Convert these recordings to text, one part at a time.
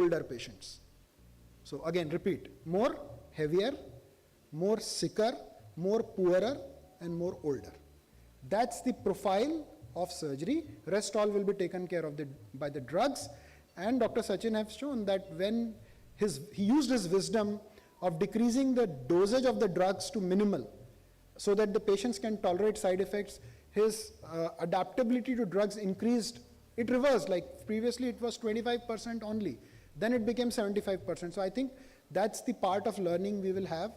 older patients. So again, repeat, more heavier, more sicker, more poorer, and more older. That's the profile of surgery. Rest all will be taken care of by the drugs. And Dr. Sachin has shown that when he used his wisdom of decreasing the dosage of the drugs to minimal so that the patients can tolerate side effects, his adaptability to drugs increased. It reversed, like previously it was 25% only, then it became 75%. So I think that's the part of learning we will have.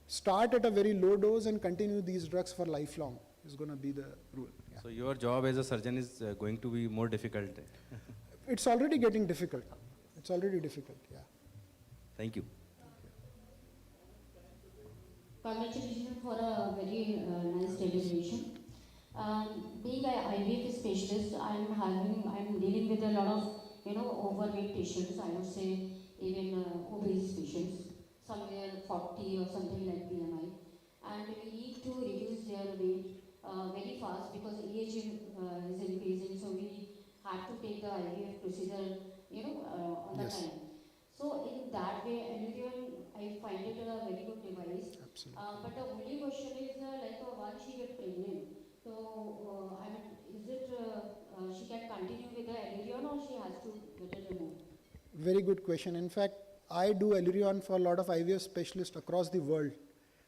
Start at a very low dose and continue these drugs for lifelong is going to be the rule. Yeah. So your job as a surgeon is going to be more difficult. It's already getting difficult. It's already difficult, yeah. Thank you. Congratulations for a very nice deliberation. Being an IVF specialist, I'm dealing with a lot of overweight patients. I would say even obese patients, somewhere 40 or something like BMI, and we need to reduce their weight very fast because age is increasing. So we have to take the IVF procedure, on the Yes. time. So in that way, Allurion, I find it a very good device. Absolutely. But the only question is once she gets pregnant, so is it she can continue with the Allurion or she has to get it removed? Very good question. In fact, I do Allurion for a lot of IVF specialists across the world,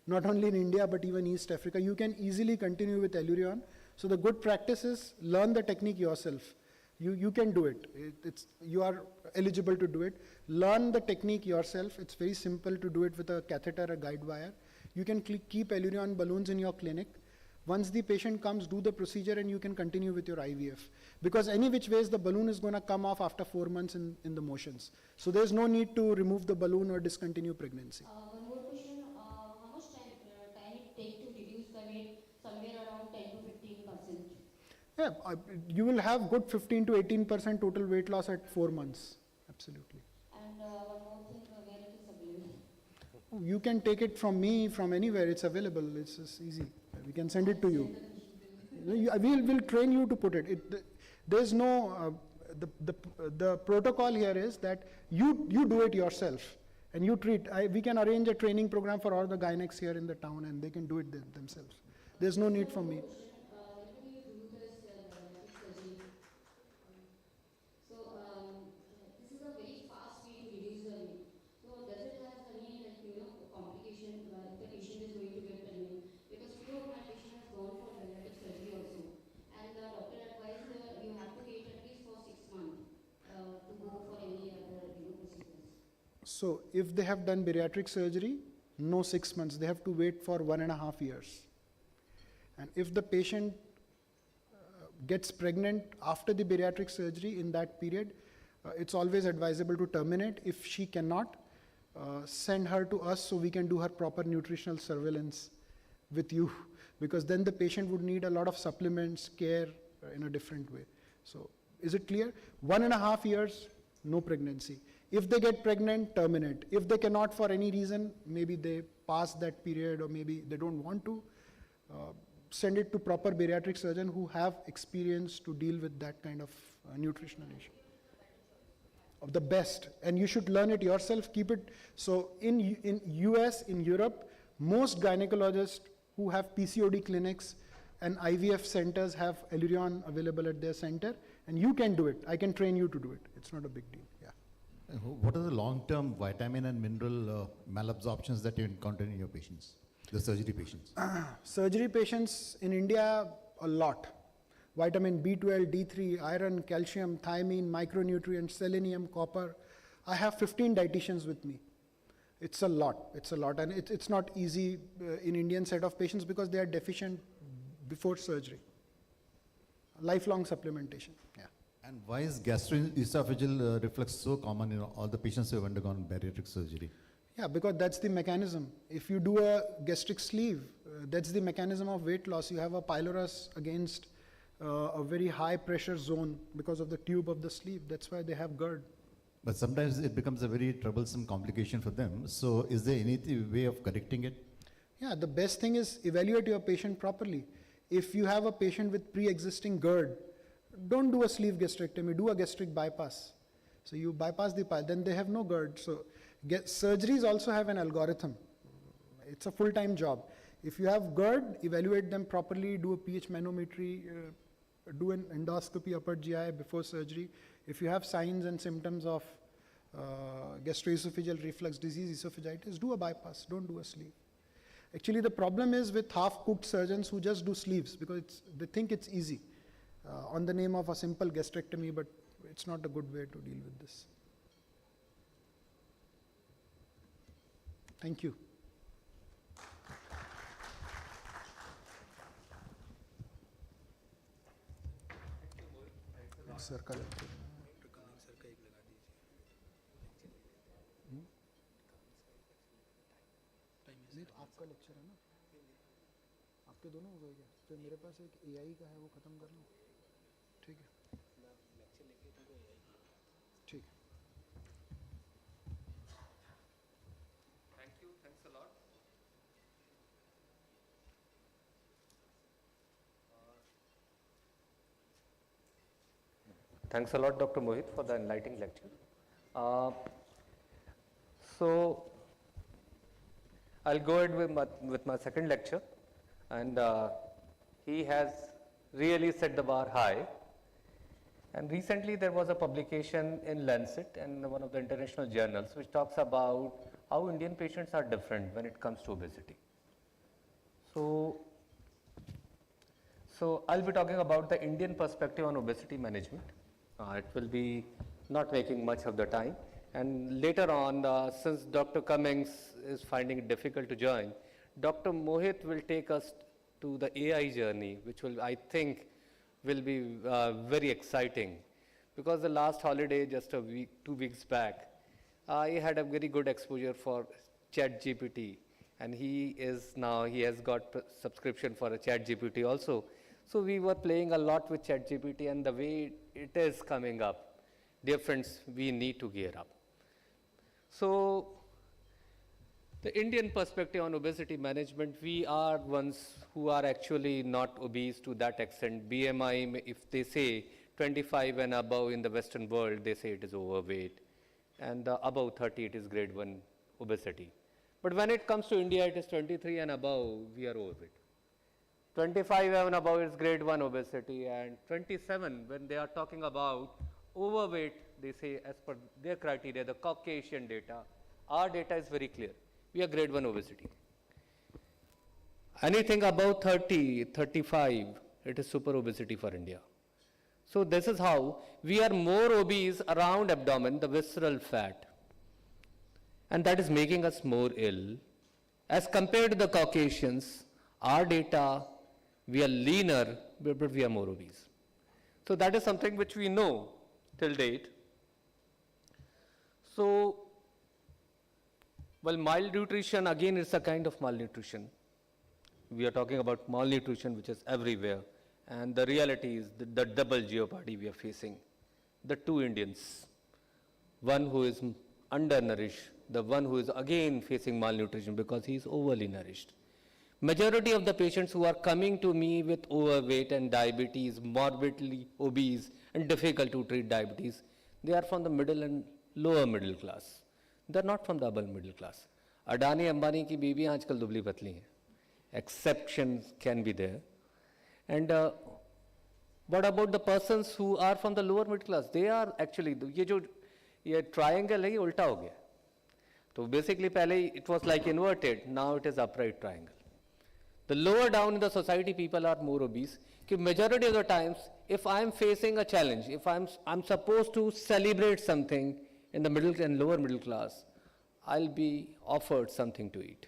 not only in India but even East Africa. You can easily continue with Allurion. So the good practice is learn the technique yourself. You can do it. You are eligible to do it. Learn the technique yourself. It's very simple to do it with a catheter, a guide wire. You can keep Allurion balloons in your clinic. Once the patient comes, do the procedure and you can continue with your IVF. Because any which ways the balloon is going to come off after 4 months in the motions. So there's no need to remove the balloon or discontinue pregnancy. One more question, how much time it take to reduce the weight? Somewhere around 10 to 15%. Yeah, you will have good 15 to 18% total weight loss at 4 months. Absolutely. And one more thing, where it is available? You can take it from me, from anywhere. It's available. It's just easy. We can send it to you. We'll train you to put it. There's no, the protocol here is that you do it yourself and you treat. We can arrange a training program for all the gynecologists here in the town and they can do it themselves. There's no need for me. This is a very fast way to reduce the weight. So does it have any complication if the patient is going to get pregnant? Because few of my patient has gone for bariatric surgery also, and the doctor advised you have to wait at least for 6 months to go for any other procedures. So if they have done bariatric surgery, no 6 months. They have to wait for 1.5 years. And if the patient gets pregnant after the bariatric surgery in that period, it's always advisable to terminate. If she cannot, send her to us so we can do her proper nutritional surveillance with you, because then the patient would need a lot of supplements, care in a different way. So is it clear? 1.5 years, no pregnancy. If they get pregnant, terminate. If they cannot for any reason, maybe they pass that period or maybe they don't want to, send it to proper bariatric surgeon who have experience to deal with that kind of nutritional issue. Of the best, and you should learn it yourself. Keep it. So in US, in Europe, most gynecologists who have PCOD clinics and IVF centers have Allurion available at their center, and you can do it. I can train you to do it. It's not a big deal. Yeah. What are the long-term vitamin and mineral malabsorptions that you encounter in your patients? The surgery patients? Surgery patients in India, a lot. Vitamin B12, D3, iron, calcium, thiamine, micronutrients, selenium, copper. I have 15 dietitians with me. It's a lot. It's a lot. And it's not easy in Indian set of patients because they are deficient before surgery. Lifelong supplementation. Yeah. And why is gastroesophageal reflux so common in all the patients who have undergone bariatric surgery? Yeah, because that's the mechanism. If you do a gastric sleeve, that's the mechanism of weight loss. You have a pylorus against a very high pressure zone because of the tube of the sleeve. That's why they have GERD. But sometimes it becomes a very troublesome complication for them. So is there any way of correcting it? Yeah, the best thing is evaluate your patient properly. If you have a patient with pre-existing GERD, don't do a sleeve gastrectomy, do a gastric bypass. So you bypass the pile, then they have no GERD. So surgeries also have an algorithm. It's a full-time job. If you have GERD, evaluate them properly, do a pH manometry, do an endoscopy upper GI before surgery. If you have signs and symptoms of gastroesophageal reflux disease, esophagitis, do a bypass, don't do a sleeve. Actually, the problem is with half-cooked surgeons who just do sleeves because they think it's easy on the name of a simple gastrectomy, but it's not a good way to deal with this. Thank you. Sir का आपका lecture है ना, आपके दोनों हो गए क्या? फिर मेरे पास एक एआई का है, वो खत्म कर लो. ठीक है, ठीक है. Thank you. Thanks a lot. Thanks a lot, Dr. Mohit, for the enlightening lecture. So, I'll go ahead with my second lecture, and he has really set the bar high. And recently there was a publication in Lancet and one of the international journals which talks about how Indian patients are different when it comes to obesity. So I'll be talking about the Indian perspective on obesity management. It will be not taking much of the time. And later on, since Dr. Cummings is finding it difficult to join, Dr. Mohit will take us to the AI journey, which will, I think, will be very exciting. Because the last holiday, just a week, 2 weeks back, I had a very good exposure for ChatGPT, and he has got subscription for a ChatGPT also. So we were playing a lot with ChatGPT, and the way it is coming up, dear friends, we need to gear up. So the Indian perspective on obesity management, we are ones who are actually not obese to that extent. BMI, if they say 25 and above in the Western world, they say it is overweight, and above 30, it is grade 1 obesity. But when it comes to India, it is 23 and above, we are overweight. 25 and above is grade 1 obesity, and 27, when they are talking about overweight, they say as per their criteria, the Caucasian data, our data is very clear. We are grade 1 obesity. Anything above 30, 35, it is super obesity for India. So this is how we are more obese around abdomen, the visceral fat. And that is making us more ill. As compared to the Caucasians, our data, we are leaner, but we are more obese. So that is something which we know till date. So, well, malnutrition, again, it's a kind of malnutrition. We are talking about malnutrition, which is everywhere. And the reality is the double jeopardy we are facing. The two Indians, one who is undernourished, the one who is again facing malnutrition because he is overly nourished. Majority of the patients who are coming to me with overweight and diabetes, morbidly obese and difficult to treat diabetes, they are from the middle and lower middle class. They are not from the upper middle class. Adani, Ambani ki बीबी आजकल दुबली पतली हैं. Exceptions can be there. And what about the persons who are from the lower middle class? They are actually, ये triangle है, ये उल्टा हो गया. So basically पहले it was like inverted, now it is upright triangle. The lower down in the society people are more obese. Majority of the times, if I am facing a challenge, if I'm supposed to celebrate something in the middle and lower middle class, I'll be offered something to eat.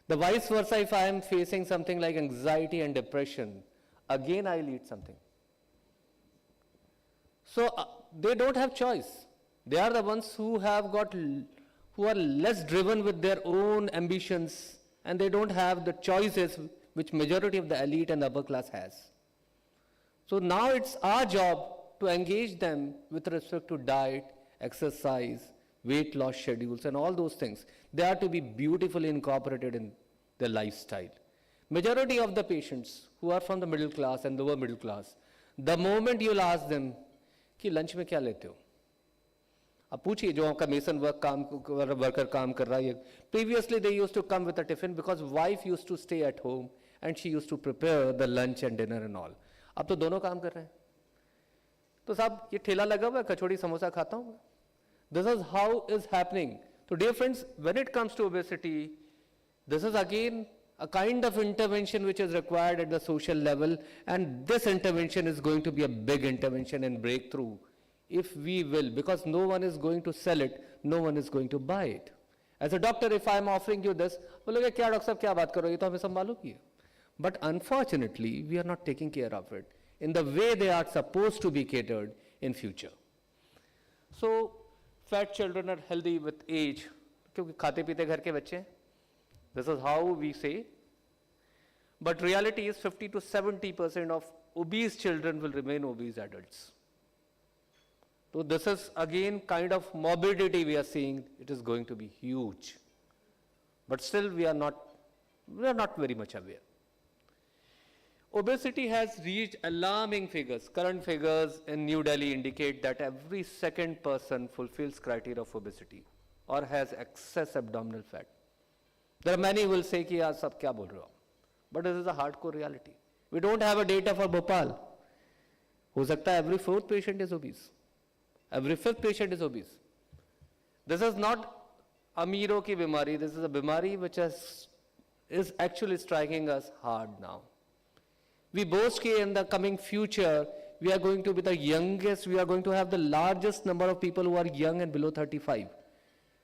The vice versa, if I am facing something like anxiety and depression, again I'll eat something. So they don't have choice. They are the ones who are less driven with their own ambitions, and they don't have the choices which majority of the elite and upper class has. So now it's our job to engage them with respect to diet, exercise, weight loss schedules, and all those things. They are to be beautifully incorporated in their lifestyle. Majority of the patients who are from the middle class and lower middle class, the moment you'll ask them, कि lunch में क्या लेते हो? अब पूछिए जो आपका mason worker काम कर रहा है, previously they used to come with a tiffin because wife used to stay at home and she used to prepare the lunch and dinner and all. अब तो दोनों काम कर रहे हैं. तो साहब ये ठेला लगा हुआ है, कचौड़ी समोसा खाता हूँ. This is how is happening. तो dear friends, when it comes to obesity, this is again a kind of intervention which is required at the social level, and this intervention is going to be a big intervention and breakthrough if we will, because no one is going to sell it, no one is going to buy it. As a doctor, if I am offering you this, बोलोगे क्या doctor साहब क्या बात करो, ये तो हमें सब मालूम ही है. But unfortunately, we are not taking care of it in the way they are supposed to be catered in future. So, fat children are healthy with age, क्योंकि खाते पीते घर के बच्चे हैं. This is how we say. But reality is 50 to 70% of obese children will remain obese adults. So this is again kind of morbidity we are seeing. It is going to be huge. But still we are not very much aware. Obesity has reached alarming figures. Current figures in New Delhi indicate that every second person fulfills criteria of obesity or has excess abdominal fat. There are many who will say कि यार सब क्या बोल रहे हो, but this is a hardcore reality. We don't have a data for Bhopal. हो सकता है every fourth patient is obese, every fifth patient is obese. This is not अमीरों की बीमारी. This is a बीमारी which is actually striking us hard now. We boast कि in the coming future we are going to be the youngest. We are going to have the largest number of people who are young and below 35.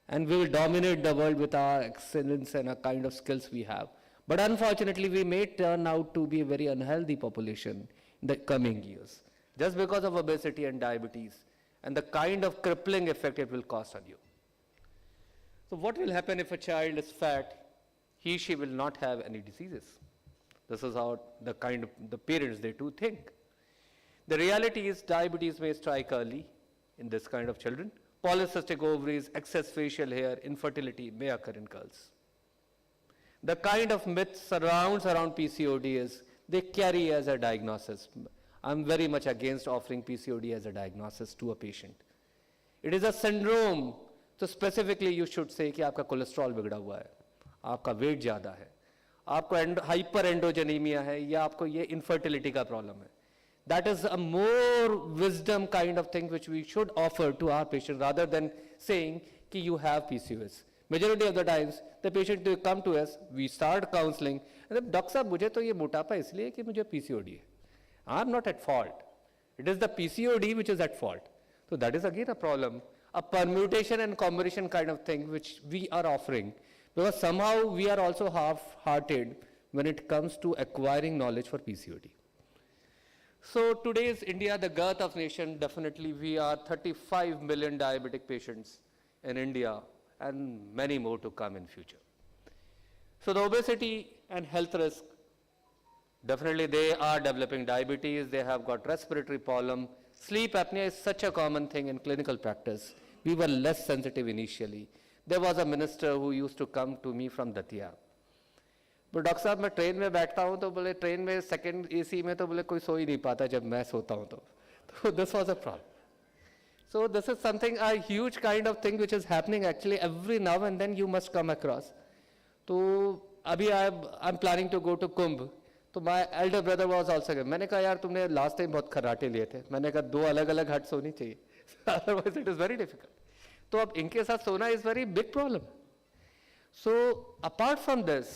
And we will dominate the world with our excellence and our kind of skills we have. But unfortunately, we may turn out to be a very unhealthy population in the coming years, just because of obesity and diabetes and the kind of crippling effect it will cause on you. So what will happen if a child is fat? She will not have any diseases. This is how the parents, they too think. The reality is diabetes may strike early in this kind of children. Polycystic ovaries, excess facial hair, infertility may occur in girls. The kind of myth surrounds around PCOD is they carry as a diagnosis. I'm very much against offering PCOD as a diagnosis to a patient. It is a syndrome. So specifically you should say कि आपका cholesterol बिगड़ा हुआ है, आपका wait ज़्यादा है, आपको hyper एंड्रोजेनीमिया है, या आपको ये इनफर्टिलिटी का प्रॉब्लम है. That is a more wisdom kind of thing which we should offer to our patient rather than saying कि you have PCOS. Majority of the times the patient they come to us, we start counseling, and doctor साहब मुझे तो ये मोटापा इसलिए कि मुझे PCOD है. I am not at fault. It is the PCOD which is at fault. So that is again a problem, a permutation and combination kind of thing which we are offering, because somehow we are also half-hearted when it comes to acquiring knowledge for PCOD. So today's India, the girth of nation, definitely we are 35 million diabetic patients in India and many more to come in future. So the obesity and health risk, definitely they are developing diabetes, they have got respiratory problem. Sleep apnea is such a common thing in clinical practice. We were less sensitive initially. There was a minister who used to come to me from Datia. तो doctor साहब मैं train में बैठता हूँ तो बोले train में second AC में तो बोले कोई सो ही नहीं पाता जब मैं सोता हूँ तो this was a problem. So this is something a huge kind of thing which is happening actually every now and then you must come across. तो अभी I am planning to go to Kumbh, तो my elder brother was also. मैंने कहा यार तुमने last time बहुत खर्राटे लिए थे. मैंने कहा 2 अलग अलग हट्स होनी चाहिए, otherwise it is very difficult. तो अब इनके साथ सोना is very big problem. So apart from this,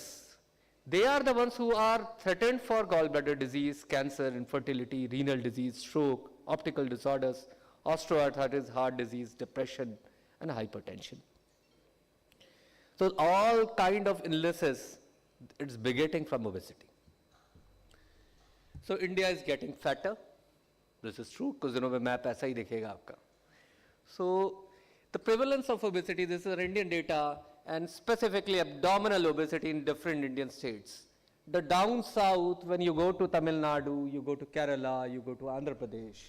they are the ones who are threatened for gallbladder disease, cancer, infertility, renal disease, stroke, optical disorders, osteoarthritis, heart disease, depression, and hypertension. So all kind of illnesses, it's begetting from obesity. So India is getting fatter. This is true, कुछ दिनों में map ऐसा ही दिखेगा आपका. So the prevalence of obesity, this is Indian data, and specifically abdominal obesity in different Indian states. The down south, when you go to Tamil Nadu, you go to Kerala, you go to Andhra Pradesh,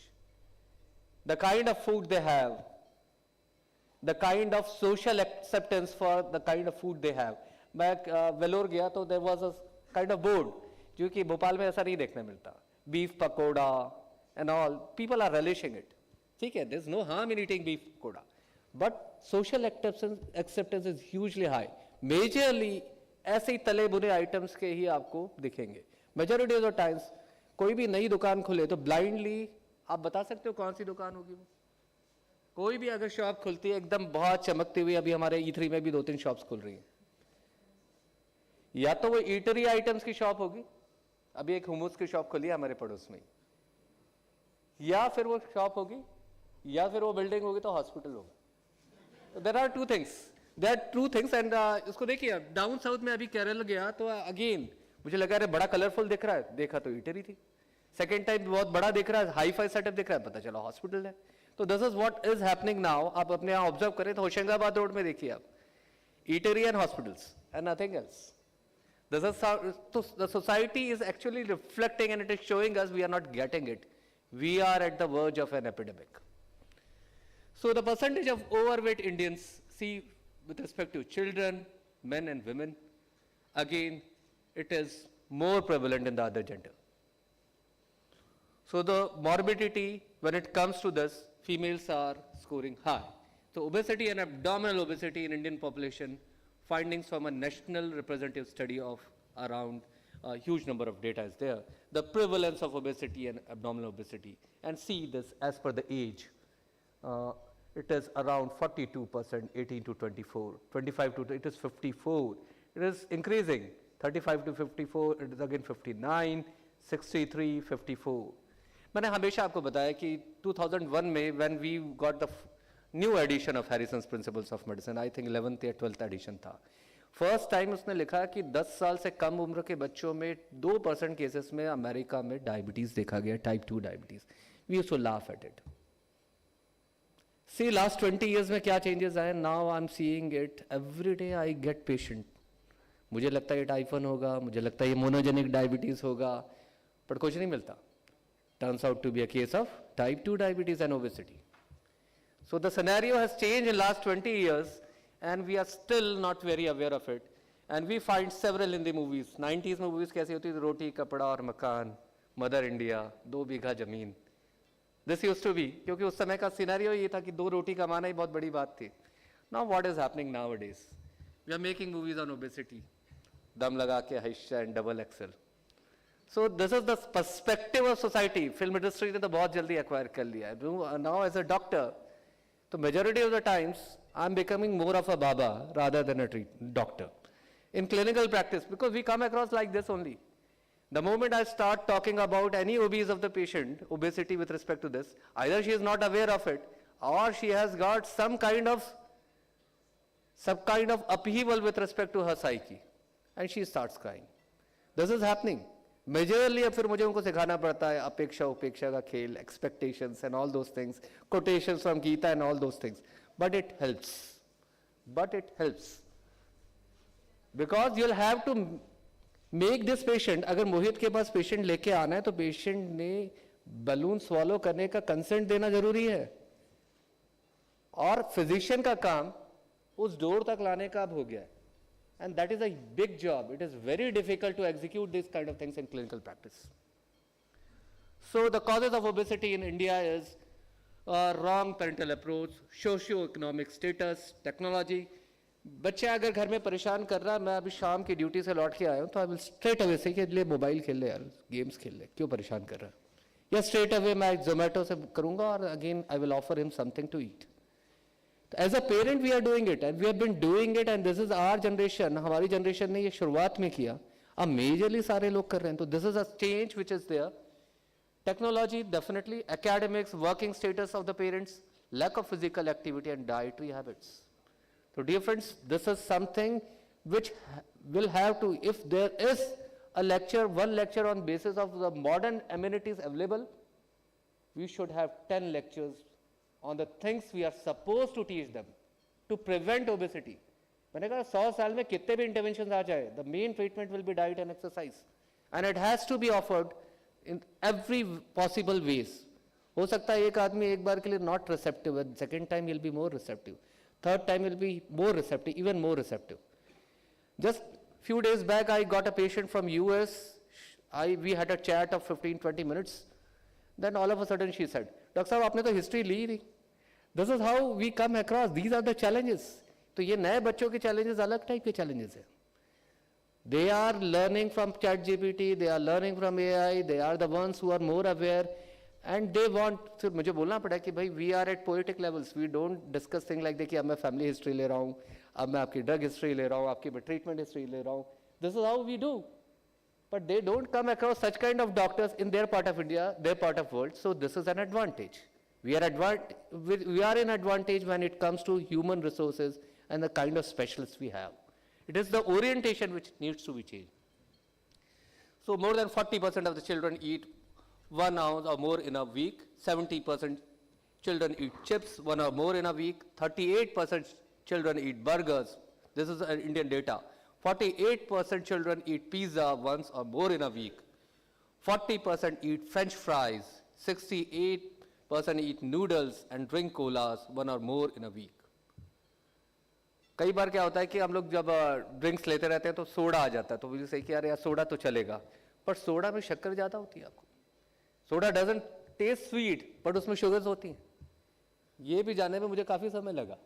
the kind of food they have, the kind of social acceptance for the kind of food they have. मैं वेलोर गया तो there was a kind of board, जो कि भोपाल में ऐसा नहीं देखने मिलता. Beef pakoda and all, people are relishing it. ठीक है, there is no harm in eating beef pakoda. but social acceptance is hugely high. Majorly ऐसे ही तले बुने आइटम्स के ही आपको दिखेंगे. Majority of the times कोई भी नई दुकान खुले तो blindly आप बता सकते हो कौन सी दुकान होगी वो? कोई भी अगर शॉप खुलती है एकदम बहुत चमकती हुई, अभी हमारे E3 में भी 2-3 शॉप्स खुल रही हैं, या तो वो ईटरी आइटम्स की शॉप होगी, अभी एक हुमूस की शॉप खुली है हमारे पड़ोस में, या फिर वो शॉप होगी, या फिर वो बिल्डिंग होगी तो हॉस्पिटल होगा. There are two things and इसको देखिए डाउन साउथ में अभी केरल गया तो अगेन मुझे लगा अरे बड़ा कलरफुल दिख रहा है, देखा तो ईटरी थी. सेकेंड टाइम बहुत बड़ा दिख रहा है, हाई फाई सेटअप दिख रहा है, पता चला हॉस्पिटल है. तो this is what is happening now. आप अपने यहाँ ऑब्जर्व करें तो होशंगाबाद रोड में देखिए आप, eatery and hospitals and nothing else. This is how the society is actually reflecting and it is showing us we are not getting it. We are at the verge of an epidemic. So the percentage of overweight Indians, see with respect to children, men and women, again it is more prevalent in the other gender. So the morbidity when it comes to this, females are scoring high. So obesity and abdominal obesity in Indian population, findings from a national representative study of around a huge number of data is there. The prevalence of obesity and abdominal obesity, and see this as per the age. It is around 42%, 18 to 24, 25 to, it is 54. It is increasing, 35 to 54, it is again 59, 63, 54. मैंने हमेशा आपको बताया कि 2001 में when we got the new edition of Harrison's Principles of Medicine, I think 11th या 12th edition था. First time उसने लिखा कि 10 साल से कम उम्र के बच्चों में 2% केसेस में अमेरिका में डायबिटीज देखा गया, type 2 diabetes. We used to laugh at it. See last 20 years में क्या चेंजेस आए. Now I am seeing it every day. I get patient, मुझे लगता है ये टाइफन होगा, मुझे लगता है ये मोनोजेनिक डायबिटीज होगा, पर कुछ नहीं मिलता. Turns out to be a case of type 2 diabetes and obesity. So the scenario has changed in last 20 years and we are still not very aware of it. And we find several in the movies. 90s में movies कैसी होती थी, रोटी कपड़ा और मकान, mother India, 2 बीघा जमीन. This used to be, क्योंकि उस समय का सिनेरियो ये था कि 2 रोटी कमाना ही बहुत बड़ी बात थी. Now what is happening nowadays? We are making movies on obesity. दम लगा के हिस्सा and double XL. So this is the perspective of society. Film industry ने तो बहुत जल्दी acquire कर लिया है. Now as a doctor, so majority of the times, I'm becoming more of a baba rather than a doctor in clinical practice, because we come across like this only. The moment I start talking about any obese of the patient, obesity with respect to this, either she is not aware of it or she has got some kind of upheaval with respect to her psyche and she starts crying. This is happening. Majorly अब फिर मुझे उनको सिखाना पड़ता है अपेक्षा उपेक्षा का खेल, expectations and all those things, quotations from Gita and all those things. But it helps. Because you'll have to make this patient, अगर मोहित के पास patient लेके आना है तो patient ने balloon swallow करने का consent देना जरूरी है. और physician का काम उस door तक लाने का अब हो गया है. And that is a big job. It is very difficult to execute these kind of things in clinical practice. So the causes of obesity in India is wrong parental approach, socio-economic status, technology. बच्चे अगर घर में परेशान कर रहा है, मैं अभी शाम की ड्यूटी से लौट के आया हूँ तो आई विल स्ट्रेट अवे से कि ले मोबाइल खेल ले यार, गेम्स खेल ले, क्यों परेशान कर रहा है, या स्ट्रेट अवे मैं जोमेटो से करूँगा और again I will offer him something to eat. As a parent we are doing it and we have been doing it and this is our generation. हमारी generation ने ये शुरुआत में किया, अब majorly सारे लोग कर रहे हैं. तो this is a change which is there. Technology definitely, academics, working status of the parents, lack of physical activity and dietary habits. So dear friends, this is something which will have to, if there is a lecture, one lecture on basis of the modern amenities available, we should have 10 lectures on the things we are supposed to teach them to prevent obesity. मैंने कहा 100 साल में कितने भी interventions आ जाए, the main treatment will be diet and exercise, and it has to be offered in every possible ways. हो सकता है एक आदमी एक बार के लिए not receptive, second time he'll be more receptive, third time he'll be more receptive, even more receptive. Just few days back I got a patient from US. We had a chat of 15-20 minutes. Then all of a sudden she said, doctor साहब आपने तो history ली नहीं, This is how we come across. These are the challenges. तो ये नए बच्चों के challenges अलग type के challenges हैं. They are learning from ChatGPT, they are learning from AI, they are the ones who are more aware, and they want. तो मुझे बोलना पड़ा कि भाई we are at poetic levels. We don't discuss things like कि अब मैं family history ले रहा हूँ, अब मैं आपकी drug history ले रहा हूँ, आपकी मैं treatment history ले रहा हूँ. This is how we do. But they don't come across such kind of doctors in their part of India, their part of world. So this is an advantage. We are in advantage when it comes to human resources and the kind of specialists we have. It is the orientation which needs to be changed. So more than 40% of the children eat 1 ounce or more in a week. 70% children eat chips 1 or more in a week. 38% children eat burgers. This is Indian data. 48% children eat pizza once or more in a week. 40% eat French fries. 68% eat noodles and drink colas 1 or more in a week. कई बार क्या होता है कि हम लोग जब drinks लेते रहते हैं तो सोडा आ जाता है, तो मुझे सही कि यार सोडा तो चलेगा, पर सोडा में शक्कर ज़्यादा होती है. आपको soda doesn't test sweet, but उसमें शुगर्स होती हैं. ये भी जानने में मुझे काफ़ी समय लगा.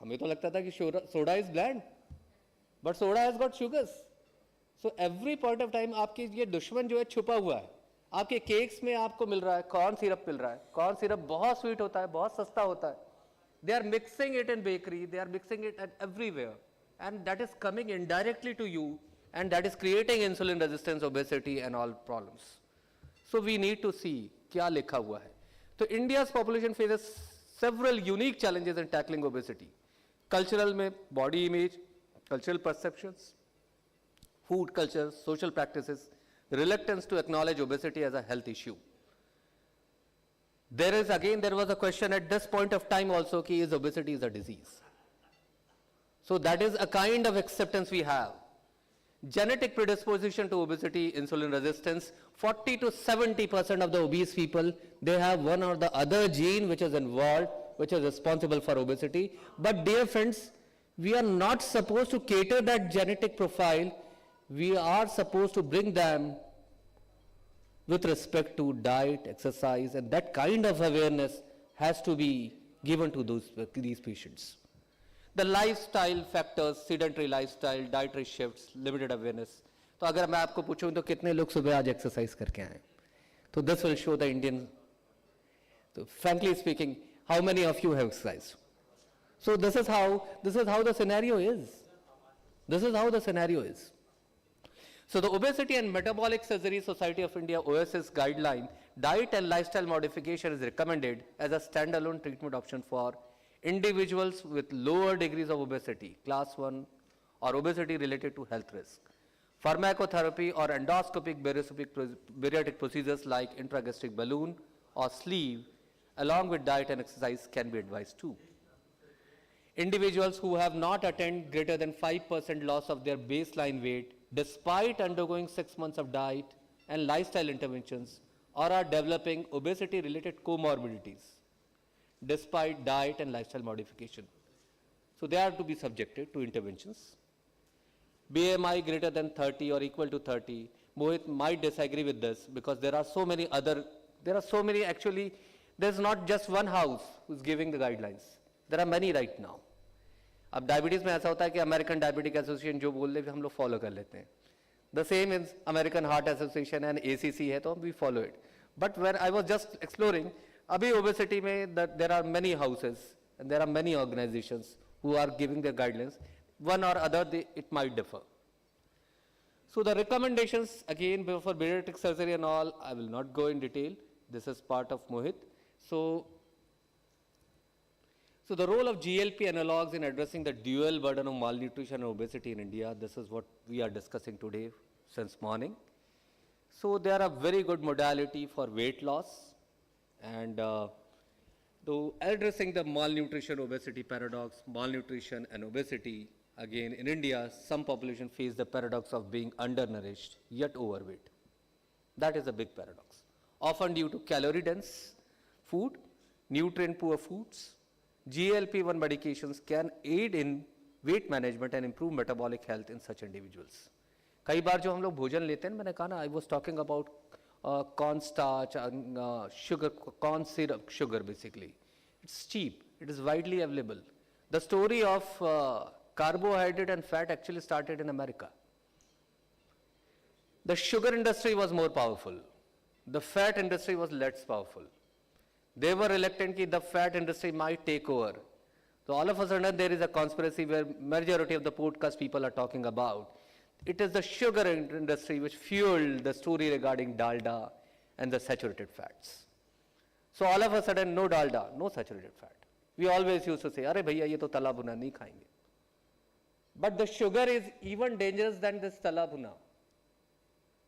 हमें तो लगता था कि soda is bland, but soda has got sugars. So every point of time आपकी ये दुश्मन जो है छुपा हुआ है. आपके केक्स में आपको मिल रहा है कॉर्न सिरप मिल रहा है. कॉर्न सिरप बहुत स्वीट होता है, बहुत सस्ता होता है. They are mixing it in bakery, they are mixing it at everywhere, and that is coming indirectly to you, and that is creating insulin resistance, obesity and all problems. So we need to see क्या लिखा हुआ है. So India's population faces several unique challenges in tackling obesity. Cultural में body image, cultural perceptions, food culture, social practices, reluctance to acknowledge obesity as a health issue. There was a question at this point of time also, ki is obesity is a disease. So that is a kind of acceptance we have. Genetic predisposition to obesity, insulin resistance, 40 to 70% of the obese people, they have one or the other gene which is involved, which is responsible for obesity. But dear friends, we are not supposed to cater that genetic profile. We are supposed to bring them with respect to diet, exercise, and that kind of awareness has to be given to these patients. The lifestyle factors, sedentary lifestyle, dietary shifts, limited awareness. तो अगर मैं आपको पूछूं तो कितने लोग सुबह आज एक्सरसाइज करके आए? तो this will show the Indian. So frankly speaking, how many of you have exercised? So this is how the scenario is. This is how the scenario is. So the Obesity and Metabolic Surgery Society of India OSS guideline, diet and lifestyle modification is recommended as a standalone treatment option for individuals with lower degrees of obesity, class 1, or obesity related to health risk. Pharmacotherapy or endoscopic bariatric procedures like intragastric balloon or sleeve along with diet and exercise can be advised too. Individuals who have not attained greater than 5% loss of their baseline weight despite undergoing 6 months of diet and lifestyle interventions or are developing obesity-related comorbidities despite diet and lifestyle modification. So they are to be subjected to interventions. BMI greater than 30 or equal to 30. Mohit might disagree with this because there are so many actually, there's not just one house who's giving the guidelines. There are many right now. अब diabetes में ऐसा होता है कि American diabetic association जो बोल रहे हम लोग फॉलो कर लेते हैं. The same is American Heart Association and ACC है तो we follow it. But where I was just exploring, अभी ओबेसिटी में there are many houses and there are many organisations who are giving the guidelines. One or other it might differ. So the recommendations again for bariatric surgery and all, I will not go in detail. This is part of Mohit. So the role of GLP analogs in addressing the dual burden of malnutrition and obesity in India, this is what we are discussing today since morning. So they are a very good modality for weight loss and though addressing the malnutrition obesity paradox, malnutrition and obesity, again in India, some population face the paradox of being undernourished yet overweight. That is a big paradox. Often due to calorie dense food, nutrient poor foods, GLP-1 medications can aid in weight management and improve metabolic health in such individuals. कई बार जो हम लोग भोजन लेते हैं, मैंने कहा ना, I was talking about corn starch, sugar, corn syrup, sugar basically, It's cheap. It is widely available. The story of carbohydrate and fat actually started in America. The sugar industry was more powerful. The fat industry was less powerful. They were reluctant that the fat industry might take over. So all of a sudden there is a conspiracy where majority of the podcast people are talking about. It is the sugar industry which fueled the story regarding dalda and the saturated fats. So all of a sudden no dalda, no saturated fat. We always used to say, "Arey bhaiya, ye to tala bhuna nahi khayenge." But the sugar is even dangerous than this tala bhuna.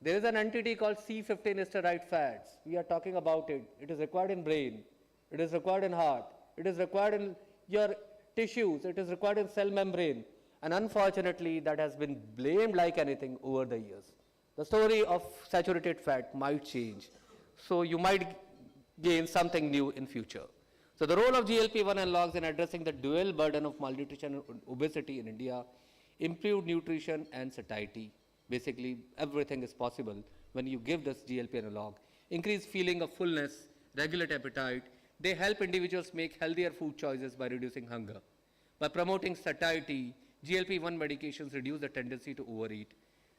There is an entity called C15 steroid fats. We are talking about it. It is required in brain. It is required in heart. It is required in your tissues. It is required in cell membrane. And unfortunately, that has been blamed like anything over the years. The story of saturated fat might change. So you might gain something new in future. So the role of GLP-1 analogs in addressing the dual burden of malnutrition and obesity in India, improved nutrition and satiety. Basically, everything is possible when you give this GLP analog. Increased feeling of fullness, regulate appetite. They help individuals make healthier food choices by reducing hunger. By promoting satiety, GLP-1 medications reduce the tendency to overeat.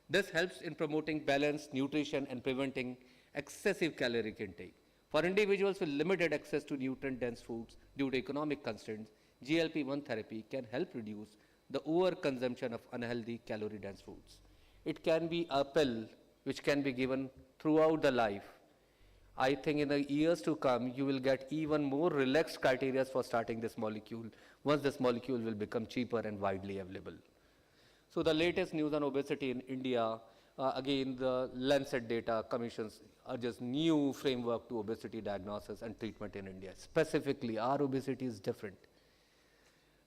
This helps in promoting balanced nutrition and preventing excessive caloric intake. For individuals with limited access to nutrient-dense foods due to economic constraints, GLP-1 therapy can help reduce the overconsumption of unhealthy calorie-dense foods. It can be a pill which can be given throughout the life. I think in the years to come, you will get even more relaxed criteria for starting this molecule once this molecule will become cheaper and widely available. So the latest news on obesity in India, again, the Lancet data commissions urges new framework to obesity diagnosis and treatment in India. Specifically, our obesity is different.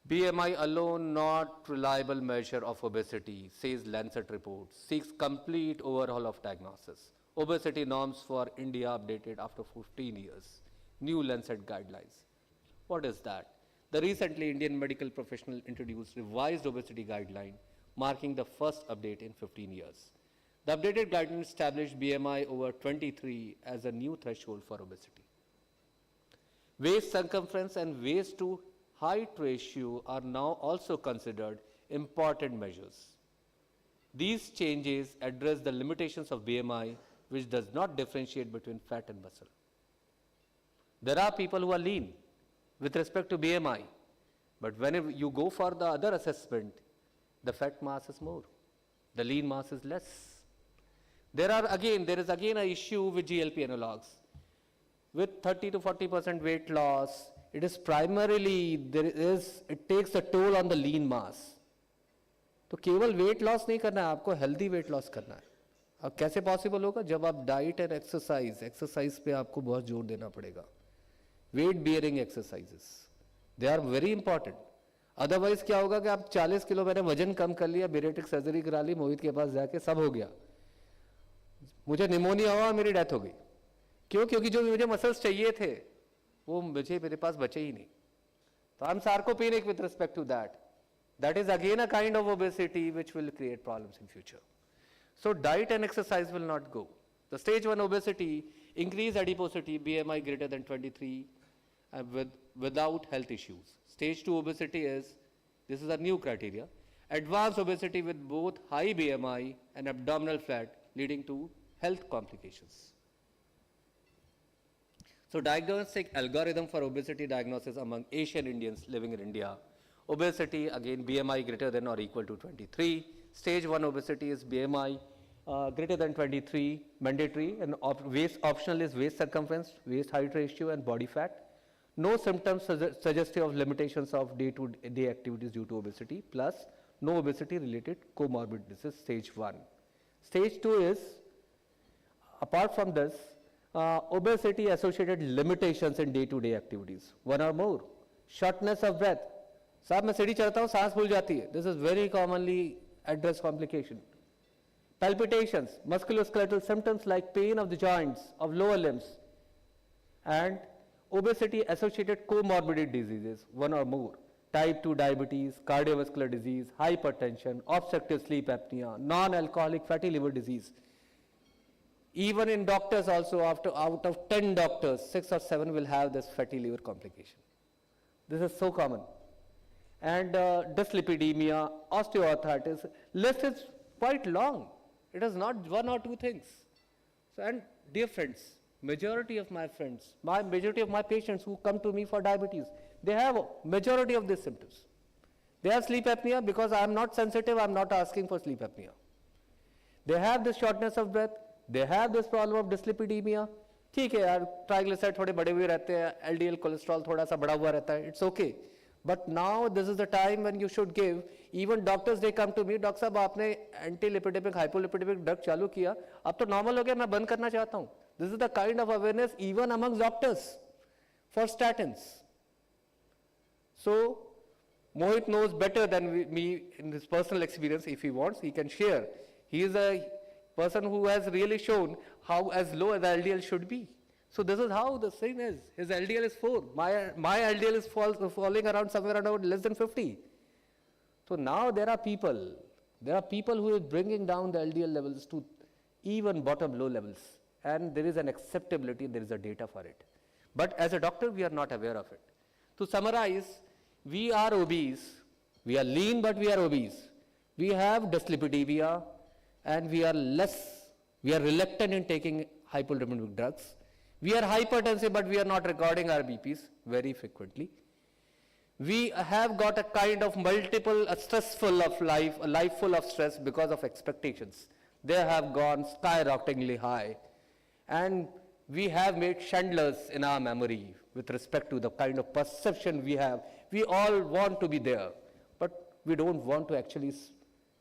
BMI alone not reliable measure of obesity, says Lancet report, seeks complete overhaul of diagnosis. Obesity norms for India updated after 15 years. New Lancet guidelines. What is that? The recently Indian medical professional introduced revised obesity guideline, marking the first update in 15 years. The updated guideline established BMI over 23 as a new threshold for obesity. Waist circumference and waist to height ratio are now also considered important measures. These changes address the limitations of BMI, which does not differentiate between fat and muscle. There are people who are lean with respect to BMI, but when you go for the other assessment, the fat mass is more, the lean mass is less. There is again an issue with GLP analogs. With 30 to 40% weight loss, it is primarily, it takes a toll on the lean mass. तो केवल weight loss नहीं करना है, आपको healthy weight loss करना है. अब कैसे possible होगा? जब आप diet and exercise पे आपको बहुत जोर देना पड़ेगा. Weight bearing exercises, they are very important. Otherwise क्या होगा कि आप 40 किलो मैंने वजन कम कर लिया, bariatric surgery करा ली, मोहित के पास जाके सब हो गया. मुझे निमोनिया हुआ, मेरी डेथ हो गई. क्यों? क्योंकि जो मुझे मसल्स चाहिए थे वो मेरे पास बचे ही नहीं. तो I am sarcopenic with respect to that. That is again a kind of obesity which will create problems in future. So diet and exercise will not go. The stage 1 obesity, increased adiposity, BMI greater than 23 without health issues. Stage 2 obesity this is a new criteria, advanced obesity with both high BMI and abdominal fat leading to health complications. So diagnostic algorithm for obesity diagnosis among Asian Indians living in India. Obesity, again, BMI greater than or equal to 23. Stage 1 obesity is BMI greater than 23, mandatory, and waist optional is waist circumference, waist height ratio, and body fat. No symptoms suggestive of limitations of day-to-day activities due to obesity, plus no obesity-related comorbid disease, stage 1. Stage 2 is, apart from this, obesity-associated limitations in day-to-day activities, one or more. Shortness of breath. साहब मैं सीढ़ी चढ़ता हूँ, सांस भूल जाती है. This is very commonly addressed complication. Palpitations, musculoskeletal symptoms like pain of the joints of lower limbs, and obesity-associated comorbid diseases, one or more. Type 2 diabetes, cardiovascular disease, hypertension, obstructive sleep apnea, non-alcoholic fatty liver disease. Even in doctors also, out of 10 doctors, 6 or 7 will have this fatty liver complication. This is so common. And dyslipidemia, osteoarthritis, list is quite long. It is not one or two things. So, and dear friends, majority of my patients who come to me for diabetes, they have a majority of these symptoms. They have sleep apnea because I am not sensitive, I am not asking for sleep apnea. They have this shortness of breath, they have this problem of dyslipidemia. ठीक है यार, triglyceride थोड़े बढ़े हुए रहते हैं, LDL cholesterol थोड़ा सा बढ़ा हुआ रहता है, it's okay. But now this is the time when you should give, even doctors they come to me, doctor साहब आपने एंटीलिपिडेमिक हाइपोलिपिडेमिक ड्रग चालू किया, अब तो नॉर्मल हो गया, मैं बंद करना चाहता हूँ. This is the kind of awareness even among doctors for statins. So Mohit knows better than me in his personal experience. If he wants, he can share. He is a person who has really shown how as low as LDL should be. So this is how the thing is. His LDL is 4. My LDL is falling around somewhere around less than 50. So now there are people who are bringing down the LDL levels to even bottom low levels. And there is an acceptability, there is a data for it. But as a doctor, we are not aware of it. To summarize, we are obese, we are lean but we are obese. We have dyslipidemia and we are reluctant in taking hypolipidemic drugs. We are hypertensive but we are not recording our BPs very frequently. We have got a kind of multiple stressful of life, a life full of stress because of expectations. They have gone skyrocketingly high. And we have made Chandlers in our memory with respect to the kind of perception we have. We all want to be there, but we don't want to actually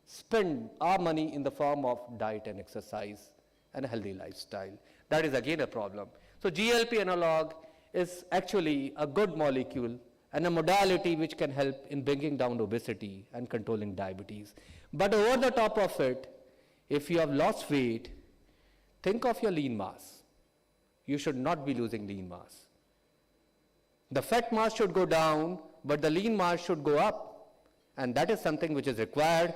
spend our money in the form of diet and exercise and a healthy lifestyle. That is again a problem. So GLP analog is actually a good molecule and a modality which can help in bringing down obesity and controlling diabetes. But over the top of it, if you have lost weight, think of your lean mass. You should not be losing lean mass. The fat mass should go down, but the lean mass should go up. And that is something which is required.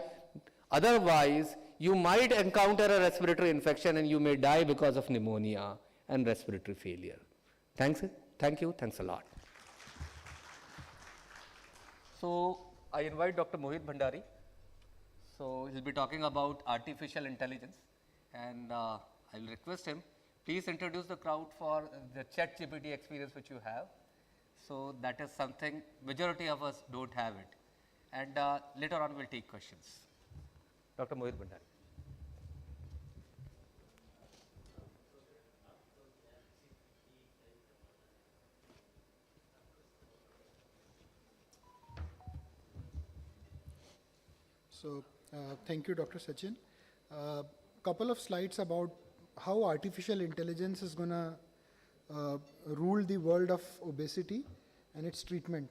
Otherwise, you might encounter a respiratory infection and you may die because of pneumonia and respiratory failure. Thank you, thanks a lot. So, I invite Dr. Mohit Bhandari. So, he'll be talking about artificial intelligence. And I'll request him, please introduce the crowd for the ChatGPT experience which you have. So that is something majority of us don't have it. And later on we'll take questions. Dr. Mohit Bhandari. So thank you, Dr. Sachin. Couple of slides about how artificial intelligence is going to rule the world of obesity and its treatment.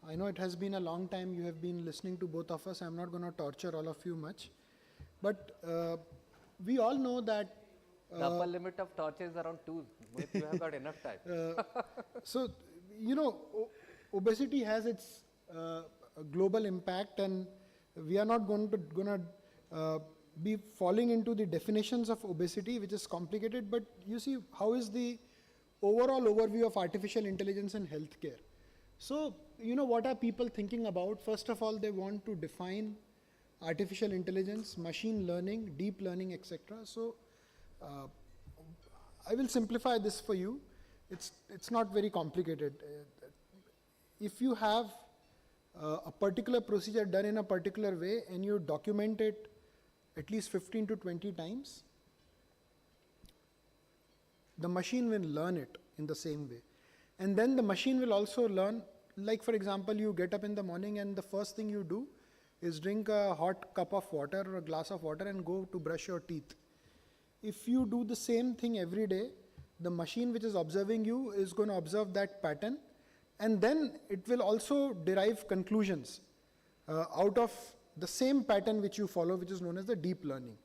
I know it has been a long time you have been listening to both of us. I'm not going to torture all of you much. But we all know that... the upper limit of torture is around 2. You have got enough time. So, you know, obesity has its global impact, and we are not going to be falling into the definitions of obesity, which is complicated, but you see, how is the overall overview of artificial intelligence in healthcare? So, you know, what are people thinking about? First of all, they want to define artificial intelligence, machine learning, deep learning, etc. So, I will simplify this for you. It's not very complicated. If you have a particular procedure done in a particular way and you document it at least 15 to 20 times, the machine will learn it in the same way. And then the machine will also learn, like for example, you get up in the morning and the first thing you do is drink a hot cup of water or a glass of water and go to brush your teeth. If you do the same thing every day, the machine which is observing you is going to observe that pattern, and then it will also derive conclusions out of the same pattern which you follow, which is known as the deep learning.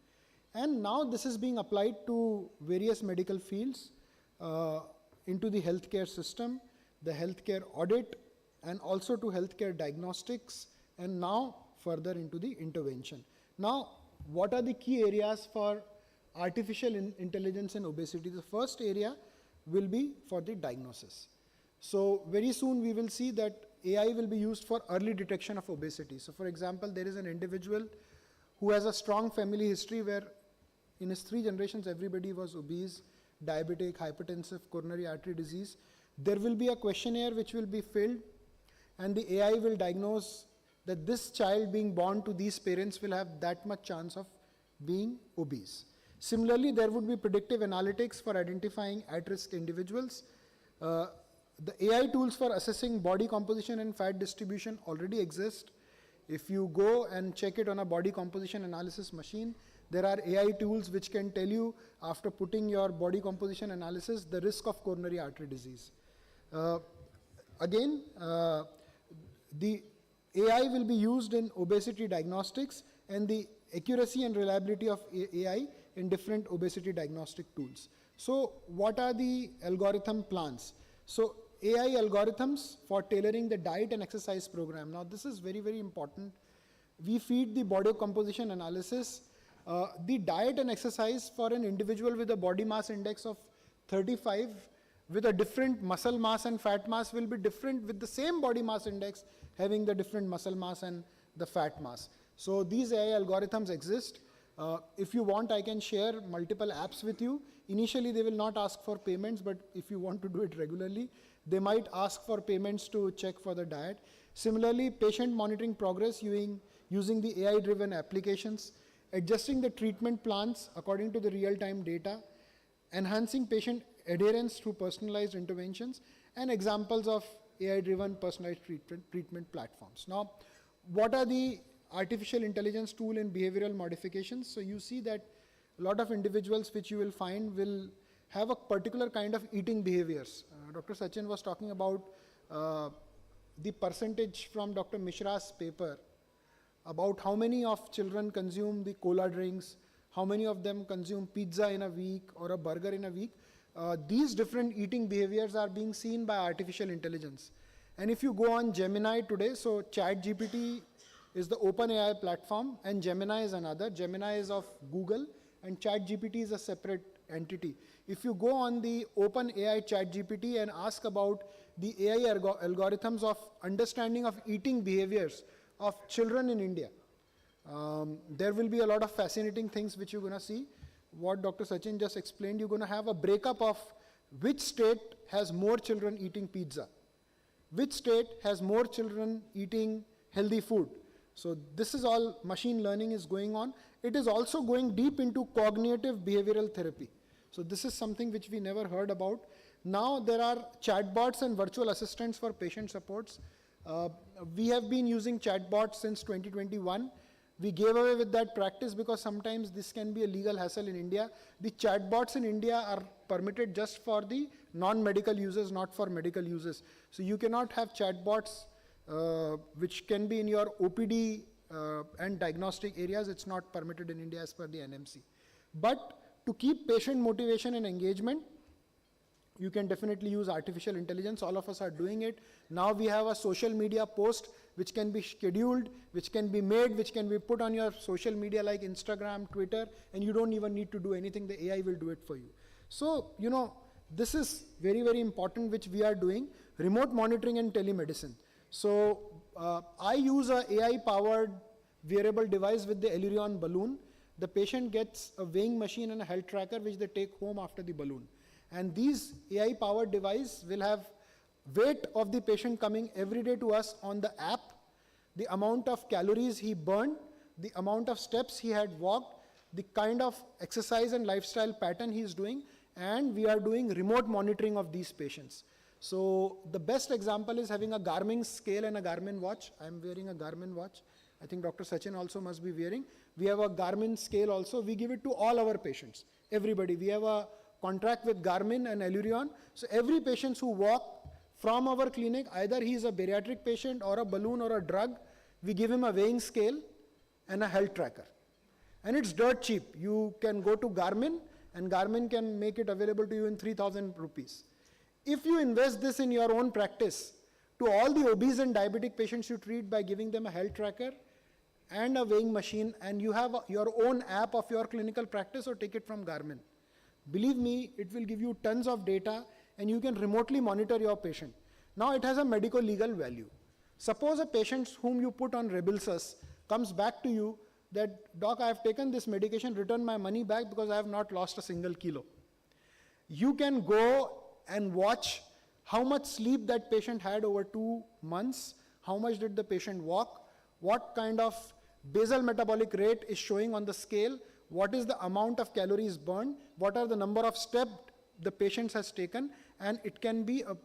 And now this is being applied to various medical fields, into the healthcare system, the healthcare audit, and also to healthcare diagnostics, and now further into the intervention. Now, what are the key areas for artificial intelligence and obesity? The first area will be for the diagnosis. So very soon we will see that AI will be used for early detection of obesity. So for example, there is an individual who has a strong family history where in his 3 generations everybody was obese, diabetic, hypertensive, coronary artery disease. There will be a questionnaire which will be filled, and the AI will diagnose that this child being born to these parents will have that much chance of being obese. Similarly, there would be predictive analytics for identifying at-risk individuals. The AI tools for assessing body composition and fat distribution already exist. If you go and check it on a body composition analysis machine, there are AI tools which can tell you, after putting your body composition analysis, the risk of coronary artery disease. Again, the AI will be used in obesity diagnostics, and the accuracy and reliability of AI in different obesity diagnostic tools. So what are the algorithm plans? So AI algorithms for tailoring the diet and exercise program. Now this is very, very important. We feed the body composition analysis. The diet and exercise for an individual with a body mass index of 35 with a different muscle mass and fat mass will be different with the same body mass index having the different muscle mass and the fat mass. So these AI algorithms exist. If you want, I can share multiple apps with you. Initially, they will not ask for payments, but if you want to do it regularly, they might ask for payments to check for the diet. Similarly, patient monitoring progress using the AI-driven applications, adjusting the treatment plans according to the real-time data, enhancing patient adherence through personalized interventions, and examples of AI-driven personalized treatment platforms. Now, what are the artificial intelligence tool in behavioral modifications? So you see that a lot of individuals which you will find will have a particular kind of eating behaviors. Dr. Sachin was talking about the percentage from Dr. Mishra's paper about how many of children consume the cola drinks, how many of them consume pizza in a week or a burger in a week. These different eating behaviors are being seen by artificial intelligence. And if you go on Gemini today, so ChatGPT is the OpenAI platform and Gemini is another. Gemini is of Google and ChatGPT is a separate entity. If you go on the OpenAI ChatGPT and ask about the AI algorithms of understanding of eating behaviors of children in India, there will be a lot of fascinating things which you're going to see. What Dr. Sachin just explained, you're going to have a breakup of which state has more children eating pizza, which state has more children eating healthy food. So this is all machine learning is going on. It is also going deep into cognitive behavioral therapy. So this is something which we never heard about. Now there are chatbots and virtual assistants for patient supports. We have been using chatbots since 2021. We gave away with that practice because sometimes this can be a legal hassle in India. The chatbots in India are permitted just for the non-medical users, not for medical users. So you cannot have chatbots which can be in your OPD and diagnostic areas. It's not permitted in India as per the NMC. But to keep patient motivation and engagement, you can definitely use artificial intelligence. All of us are doing it. Now we have a social media post which can be scheduled, which can be made, which can be put on your social media like Instagram, Twitter, and you don't even need to do anything. The AI will do it for you. So, you know, this is very, very important which we are doing. Remote monitoring and telemedicine. So I use a AI-powered wearable device with the Allurion balloon. The patient gets a weighing machine and a health tracker which they take home after the balloon. And these AI-powered device will have weight of the patient coming every day to us on the app, the amount of calories he burned, the amount of steps he had walked, the kind of exercise and lifestyle pattern he is doing, and we are doing remote monitoring of these patients. So the best example is having a Garmin scale and a Garmin watch. I am wearing a Garmin watch. I think Dr. Sachin also must be wearing. We have a Garmin scale also. We give it to all our patients, everybody. We have a contract with Garmin and Allurion. So every patient who walk from our clinic, either he is a bariatric patient or a balloon or a drug, we give him a weighing scale and a health tracker. And it's dirt cheap. You can go to Garmin and Garmin can make it available to you in 3,000 rupees. If you invest this in your own practice, to all the obese and diabetic patients you treat by giving them a health tracker and a weighing machine, and you have your own app of your clinical practice, or take it from Garmin. Believe me, it will give you tons of data and you can remotely monitor your patient. Now it has a medico-legal value. Suppose a patient whom you put on Rybelsus comes back to you that, doc, I have taken this medication, return my money back because I have not lost a single kilo. You can go and watch how much sleep that patient had over 2 months, how much did the patient walk, what kind of basal metabolic rate is showing on the scale, what is the amount of calories burned, what are the number of steps the patient has taken, and it can be a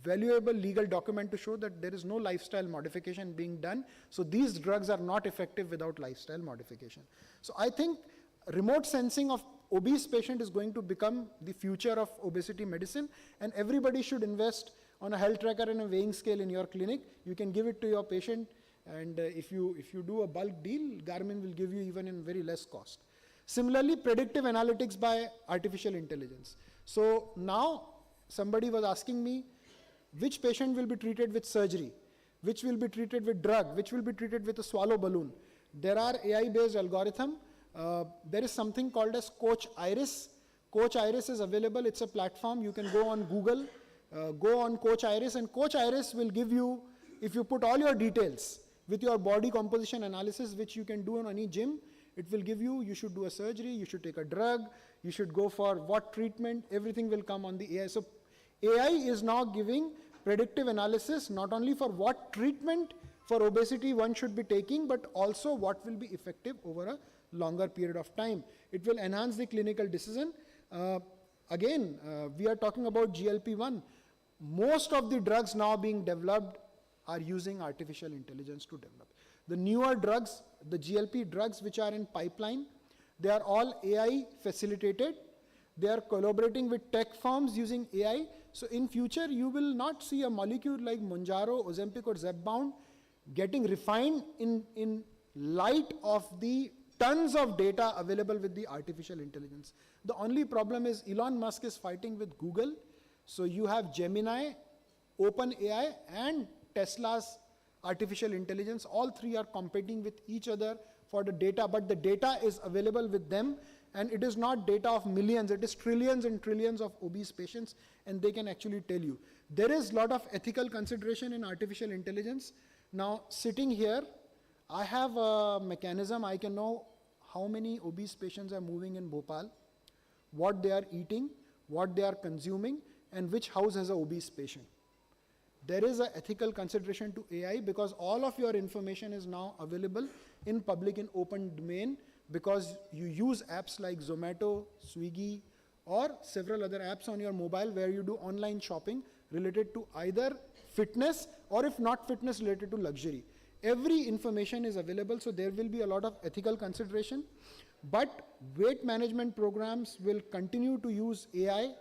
valuable legal document to show that there is no lifestyle modification being done. So these drugs are not effective without lifestyle modification. So I think remote sensing of obese patient is going to become the future of obesity medicine, and everybody should invest on a health tracker and a weighing scale in your clinic. You can give it to your patient, and if you do a bulk deal, Garmin will give you even in very less cost. Similarly, predictive analytics by artificial intelligence. So now somebody was asking me, which patient will be treated with surgery, which will be treated with drug, which will be treated with a swallow balloon. There are AI-based algorithm. There is something called as Coach Iris. Coach Iris is available. It's a platform. You can go on Google, go on Coach Iris, and Coach Iris will give you, if you put all your details with your body composition analysis, which you can do in any gym, it will give you, you should do a surgery, you should take a drug, you should go for what treatment, everything will come on the AI. So AI is now giving predictive analysis not only for what treatment for obesity one should be taking, but also what will be effective over a longer period of time. It will enhance the clinical decision. We are talking about GLP-1. Most of the drugs now being developed are using artificial intelligence to develop. The newer drugs, the GLP drugs which are in pipeline, they are all AI facilitated. They are collaborating with tech firms using AI. So in future, you will not see a molecule like Mounjaro, Ozempic or Zepbound getting refined in light of the tons of data available with the artificial intelligence. The only problem is Elon Musk is fighting with Google. So you have Gemini, OpenAI and Tesla's artificial intelligence. All three are competing with each other for the data, but the data is available with them, and it is not data of millions, it is trillions and trillions of obese patients, and they can actually tell you. There is a lot of ethical consideration in artificial intelligence. Now, sitting here, I have a mechanism. I can know how many obese patients are moving in Bhopal, what they are eating, what they are consuming, and which house has an obese patient. There is an ethical consideration to AI because all of your information is now available in public in open domain, because you use apps like Zomato, Swiggy, or several other apps on your mobile where you do online shopping related to either fitness or if not fitness, related to luxury. Every information is available, so there will be a lot of ethical consideration. But weight management programs will continue to use AI,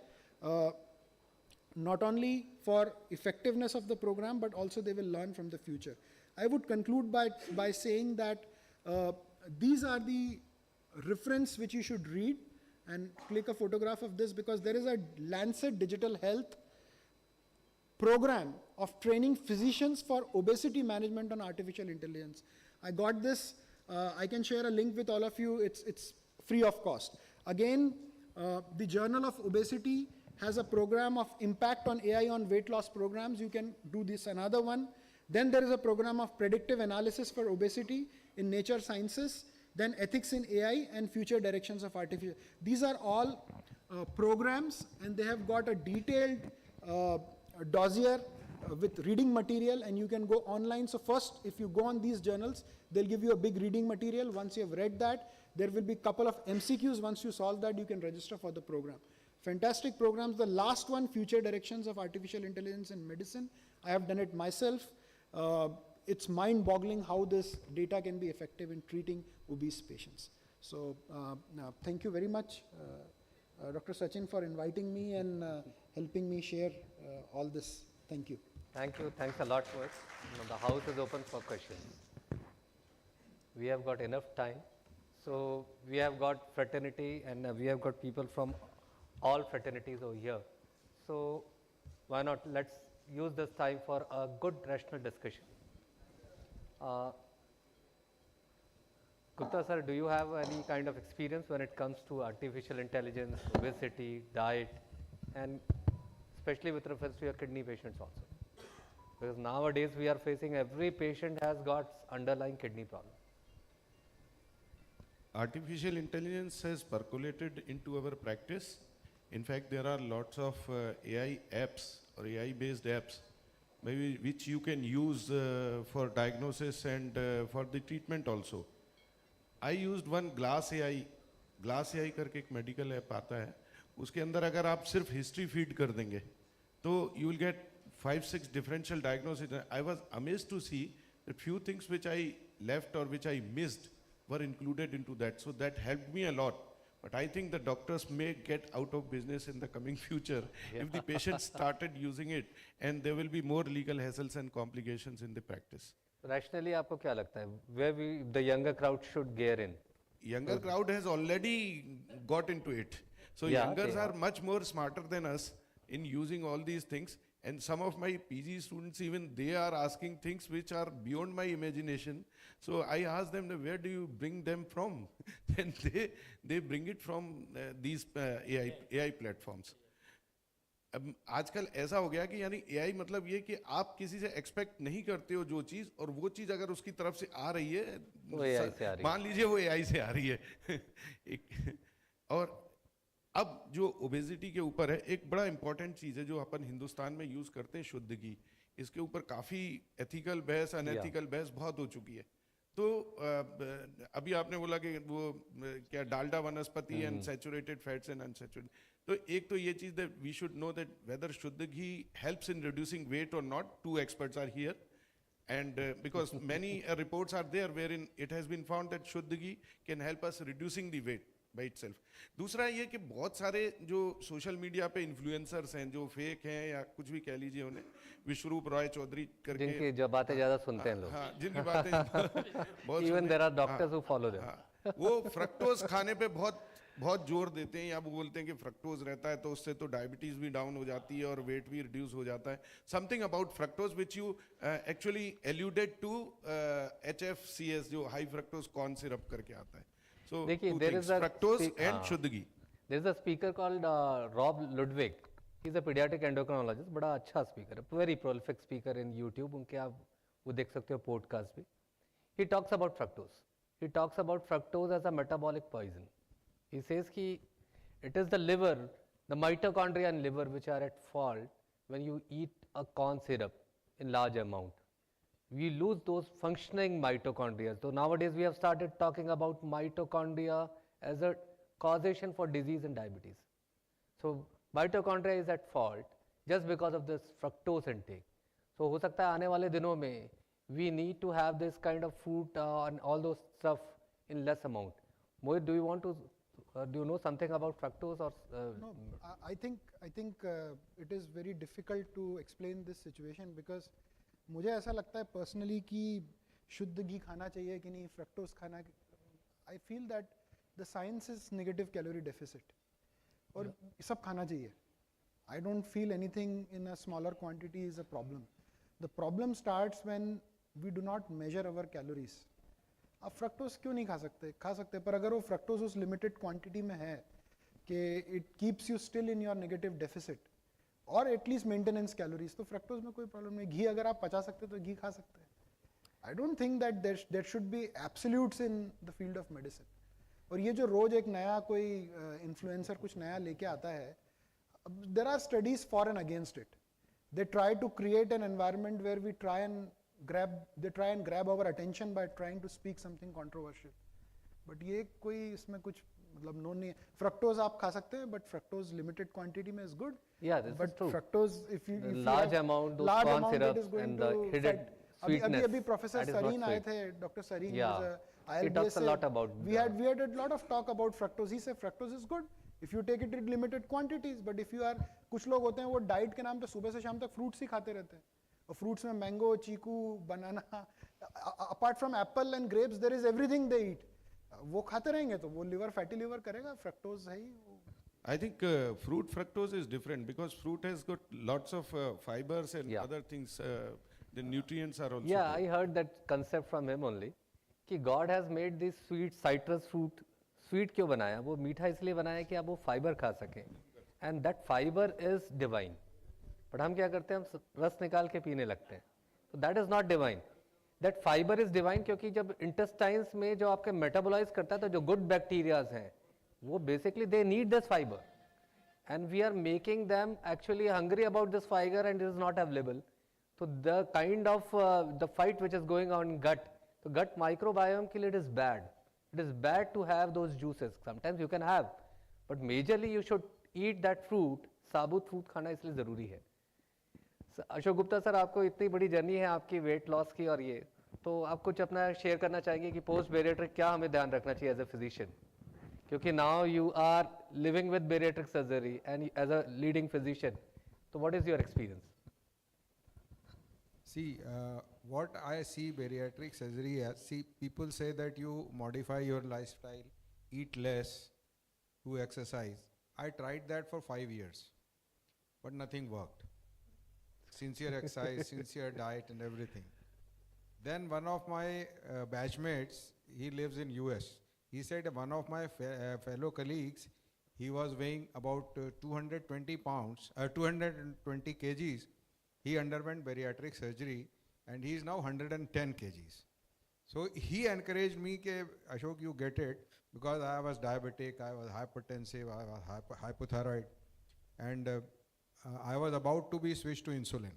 not only for effectiveness of the program, but also they will learn from the future. I would conclude by saying that these are the reference which you should read, and click a photograph of this, because there is a Lancet Digital Health program of training physicians for obesity management on artificial intelligence. I got this. I can share a link with all of you. It's free of cost. Again, the Journal of Obesity has a program of impact on AI on weight loss programs. You can do this, another one. Then there is a program of predictive analysis for obesity in Nature Sciences. Then ethics in AI and future directions of artificial. These are all programs, and they have got a detailed dossier with reading material, and you can go online. So first, if you go on these journals, they'll give you a big reading material. Once you have read that, there will be a couple of MCQs. Once you solve that, you can register for the program. Fantastic programs. The last one, Future Directions of Artificial Intelligence in Medicine. I have done it myself. It's mind-boggling how this data can be effective in treating obese patients. So thank you very much, Dr. Sachin, for inviting me and helping me share all this. Thank you. Thank you. Thanks a lot for it. The house is open for questions. We have got enough time. So we have got fraternity, and we have got people from all fraternities over here. So why not, let's use this time for a good rational discussion. Gupta sir, do you have any kind of experience when it comes to artificial intelligence, obesity, diet, and especially with reference to your kidney patients also, Because nowadays we are facing every patient has got underlying kidney problem. Artificial intelligence has percolated into our practice. In fact, there are lots of AI apps or AI-based apps maybe which you can use for diagnosis and for the treatment also. I used one Glass AI करके एक medical app आता है. उसके अंदर अगर आप सिर्फ history feed कर देंगे, तो you will get 5-6 differential diagnoses. I was amazed to see that few things which I left or which I missed were included into that. So that helped me a lot. But I think the doctors may get out of business in the coming future if the patients started using it, and there will be more legal hassles and complications in the practice. Rationally, आपको क्या लगता है? Where the younger crowd should gear in? Younger crowd has already got into it. So Yeah, youngers they are much more smarter than us in using all these things. And some of my PG students, even they are asking things which are beyond my imagination. So I ask them, where do you bring them from? And they bring it from these AI platforms. अब आजकल ऐसा हो गया कि यानी AI मतलब ये कि आप किसी से एक्सपेक्ट नहीं करते हो जो चीज़, और वो चीज़ अगर उसकी तरफ से आ रही है, वो AI से आ रही है। मान लीजिए वो AI से आ रही है। और अब जो ओबेसिटी के ऊपर है, एक बड़ा इंपॉर्टेंट चीज़ है जो अपन हिंदुस्तान में यूज़ करते हैं, शुद्ध घी. इसके ऊपर काफ़ी एथिकल बहस, अनएथिकल बहस बहुत हो चुकी है. तो अभी आपने बोला कि वो क्या Dalda vanaspati and saturated fats and unsaturated, तो एक तो ये चीज़ that we should know that whether shuddh ghee helps in reducing weight or not. 2 experts are here, and because many reports are there wherein it has been found that शुद्ध घी can help us reducing the weight by itself. दूसरा ये कि बहुत सारे जो social media पे influencers हैं जो फेक हैं या कुछ भी कह लीजिए उन्हें, विश्वरूप रॉय चौधरी करके, जिनकी जो बातें ज़्यादा सुनते हैं लोग. हाँ, जिनकी बातें बहुत Even there are doctors who follow them. वो फ्रक्टोज खाने पे बहुत जोर देते हैं, या वो बोलते हैं कि फ्रक्टोज रहता है तो उससे तो डायबिटीज भी डाउन हो जाती है और वेट भी रिड्यूस हो जाता है. Something about fructose which you actually alluded to HFCS जो हाई फ्रक्टोज कॉर्न सिरप करके आता है. So there is a fructose and शुद्ध घी. There is a speaker called Rob Ludwig. He's a pediatric endocrinologist. बड़ा अच्छा speaker है, very prolific speaker in YouTube. उनके आप वो देख सकते हो podcast भी. He talks about fructose. He talks about fructose as a metabolic poison. He says कि it is the liver, the mitochondria and liver which are at fault when you eat a corn syrup in large amount. We lose those functioning mitochondria. So nowadays we have started talking about mitochondria as a causation for disease and diabetes. So mitochondria is at fault just because of this fructose intake. So हो सकता है आने वाले दिनों में we need to have this kind of fruit and all those stuff in less amount. Mohit, do you want to do you know something about fructose or? No, I think it is very difficult to explain this situation because मुझे ऐसा लगता है personally कि शुद्ध घी खाना चाहिए कि नहीं, फ्रक्टोज खाना. I feel that the science is negative calorie deficit और सब खाना चाहिए. I don't feel anything in a smaller quantity is a problem. The problem starts when we do not measure our calories. आप fructose क्यों नहीं खा सकते, पर अगर वो फ्रक्टोज उस लिमिटेड क्वांटिटी में है कि it keeps you still in your negative deficit और एटलीस्ट मेंटेनेंस कैलोरीज, तो फ्रक्टोज में कोई प्रॉब्लम नहीं. घी अगर आप पचा सकते तो घी खा सकते हैं. I don't think that there should be absolutes in the field of medicine. और ये जो रोज एक नया कोई इन्फ्लुएंसर कुछ नया लेके आता है, there are studies for and against it. They try to create an environment where we try and grab our attention by trying to speak something controversial. But ये कोई इसमें कुछ मतलब नो नहीं है. फ्रक्टोज आप खा सकते हैं, बट फ्रक्टोज लिमिटेड क्वांटिटी में is good. Yeah, this but is true. fructose, if you large amount, those large corn amount, it syrups is going and to the hidden fight. अभी professor that is not Sarin आए sweet. थे, doctor Sarin. Yeah, he talks a lot about we had a lot of talk about fructose. He said fructose is good if you take it in limited quantities, but if you are, कुछ लोग होते हैं वो diet के नाम पे सुबह से शाम तक फ्रूट्स ही खाते रहते हैं, और फ्रूट्स में mango, chikoo, banana, apart from apple and grapes there is everything they eat. वो खाते रहेंगे तो वो लिवर, फैटी लिवर करेगा. फ्रक्टोज है ही. I think fruit fructose is different because fruit has got lots of fibers and other things. The nutrients are also. Yeah, I heard that concept from him only. कि God has made this sweet citrus fruit. Sweet क्यों बनाया? वो मीठा इसलिए बनाया कि आप वो फाइबर खा सकें. And that fiber is divine. But हम क्या करते हैं? हम रस निकाल के पीने लगते हैं. So that is not divine. That fiber is divine क्योंकि जब intestines में जो आपके metabolize करता है तो जो good bacterias हैं वो basically they need this fiber and we are making them actually hungry about this fiber and it is not available. So the kind of the fight which is going on in gut, so gut microbiome के लिए it is bad. It is bad to have those juices. Sometimes you can have, but majorly you should eat that fruit. साबुत fruit खाना इसलिए ज़रूरी है. Ashok Gupta sir, आपको इतनी बड़ी जर्नी है आपकी वेट लॉस की और ये, तो आप कुछ अपना शेयर करना चाहेंगे कि पोस्ट बेरिएट्रिक क्या हमें ध्यान रखना चाहिए एज अ फिजिशियन, क्योंकि now you are living with bariatric surgery and as a leading physician, तो what is your experience? See, what I see bariatric surgery as, see, people say that you modify your lifestyle, eat less, do exercise. I tried that for 5 years, but nothing worked. Sincere exercise, sincere diet and everything. Then one of my batchmates, he lives in US. He said one of my fellow colleagues, he was weighing about 220 pounds, 220 kgs. He underwent bariatric surgery and he is now 110 kgs. So he encouraged me ke Ashok, you get it, because I was diabetic, I was hypertensive, I was hypothyroid, and I was about to be switched to insulin.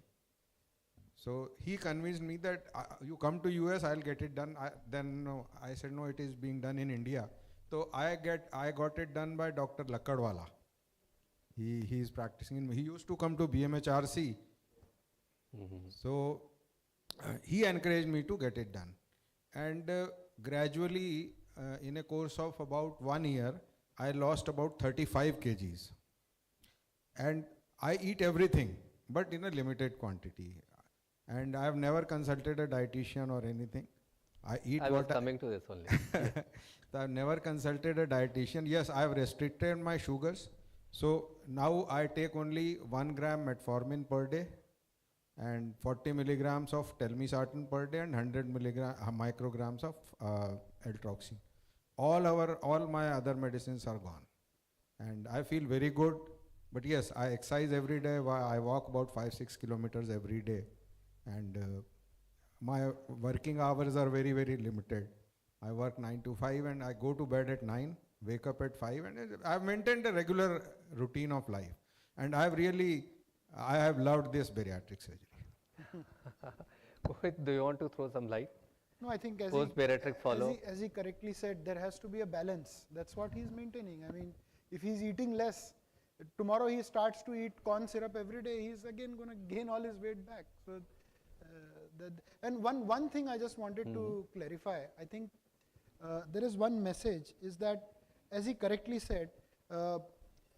So he convinced me that you come to US, I'll get it done. I said no, it is being done in India. So I got it done by Dr. Lakkadwala. He is practicing in, he used to come to BMHRC. So he encouraged me to get it done, and gradually in a course of about 1 year I lost about 35 kgs, and I eat everything but in a limited quantity, and I have never consulted a dietitian or anything. I was coming to this only. So I have never consulted a dietitian. Yes, I have restricted my sugars, so now I take only 1 gram metformin per day and 40 milligrams of telmisartan per day and 100 micrograms of L-troxine. All my other medicines are gone, and I feel very good. But yes, I exercise every day. I walk about 5-6 kilometers every day, and my working hours are very, very limited. I work 9 to 5 and I go to bed at 9, wake up at 5, and I've maintained a regular routine of life, and I have loved this bariatric surgery. Mohit, do you want to throw some light? No, I think as he correctly said, there has to be a balance. That's what he's maintaining. I mean, if he's eating less, tomorrow he starts to eat corn syrup every day, he's again going to gain all his weight back. So, and one thing I just wanted to clarify, I think there is one message, is that as he correctly said,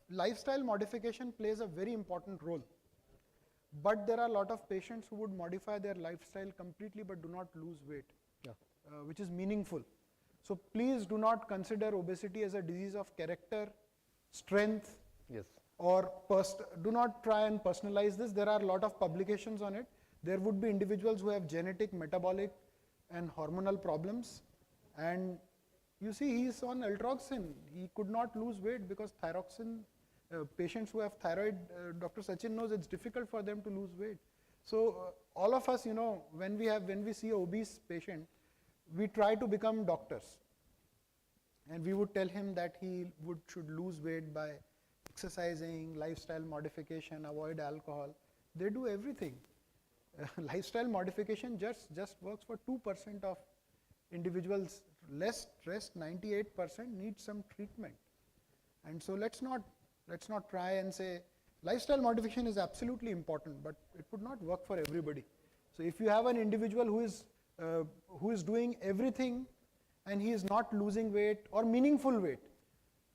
lifestyle modification plays a very important role. But there are a lot of patients who would modify their lifestyle completely but do not lose weight, which is meaningful. So please do not consider obesity as a disease of character, strength, or do not try and personalize this. There are a lot of publications on it. There would be individuals who have genetic, metabolic and hormonal problems, and you see he is on L-troxin. He could not lose weight because thyroxine, patients who have thyroid, Dr. Sachin knows it's difficult for them to lose weight. So all of us, when we see an obese patient, we try to become doctors, and we would tell him that he should lose weight by exercising, lifestyle modification, avoid alcohol. They do everything. Lifestyle modification just works for 2% of individuals. Rest 98% need some treatment. And so let's not try and say lifestyle modification is absolutely important, but it would not work for everybody. So if you have an individual who is doing everything and he is not losing weight or meaningful weight,